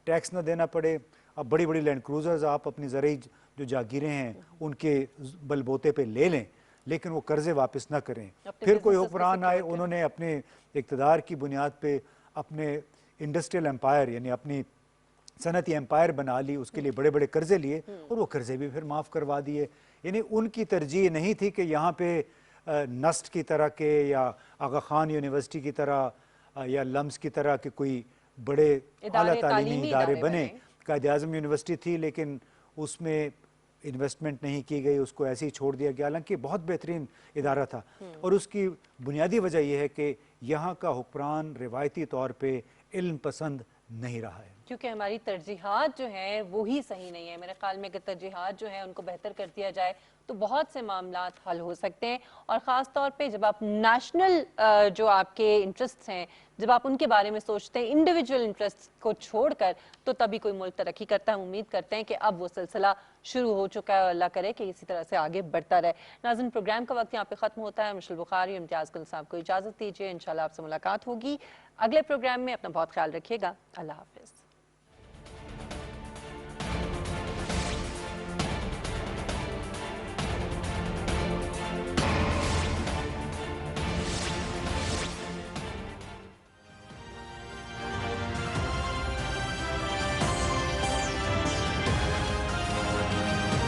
ٹیکس نہ دینا پڑے، اب بڑی بڑی لینڈ کروزرز آپ اپنی زرعی جو جاگیریں ہیں ان کے بل بوتے پہ لے لیں، لیکن وہ قرضے واپس نہ کریں۔ پھر کوئی حکمران آئے، انہوں نے اپنے اقتدار کی بنیاد پہ اپنے انڈسٹریل امپائر، یعنی اپنی صنعتی امپائر بنا لی، اس کے لیے بڑے بڑے قرضے لیے، اور وہ قرضے بھی پھر معاف کروا دیے۔ یعنی ان کی ترجیح نہیں تھی کہ یہاں پہ نسٹ کی طرح کے، یا آغا خان یونیورسٹی کی طرح، یا لمس کی طرح کے کوئی بڑے اعلیٰ تعلیمی ادارے بنے۔ قائد اعظم یونیورسٹی تھی، لیکن اس میں انویسٹمنٹ نہیں کی گئی، اس کو ایسے ہی چھوڑ دیا گیا، حالانکہ بہت بہترین ادارہ تھا۔ اور اس کی بنیادی وجہ یہ ہے کہ یہاں کا حکمران روایتی طور پہ علم پسند نہیں رہا ہے، کیونکہ ہماری ترجیحات جو ہیں وہی صحیح نہیں ہے۔ میرے خیال میں اگر ترجیحات جو ہیں ان کو بہتر کر دیا جائے تو بہت سے معاملات حل ہو سکتے ہیں، اور خاص طور پہ جب آپ نیشنل جو آپ کے انٹرسٹس ہیں، جب آپ ان کے بارے میں سوچتے ہیں انڈیویجول انٹرسٹ کو چھوڑ کر، تو تبھی کوئی ملک ترقی کرتا ہے۔ ہم امید کرتے ہیں کہ اب وہ سلسلہ شروع ہو چکا ہے، اور اللہ کرے کہ اسی طرح سے آگے بڑھتا رہے۔ ناظرین، پروگرام کا وقت یہاں پہ ختم ہوتا ہے۔ مشل بخاری، امتیاز گل صاحب کو اجازت دیجیے، انشاءاللہ آپ سے ملاقات ہوگی اگلے پروگرام میں۔ اپنا بہت خیال رکھیے گا، اللہ حافظ۔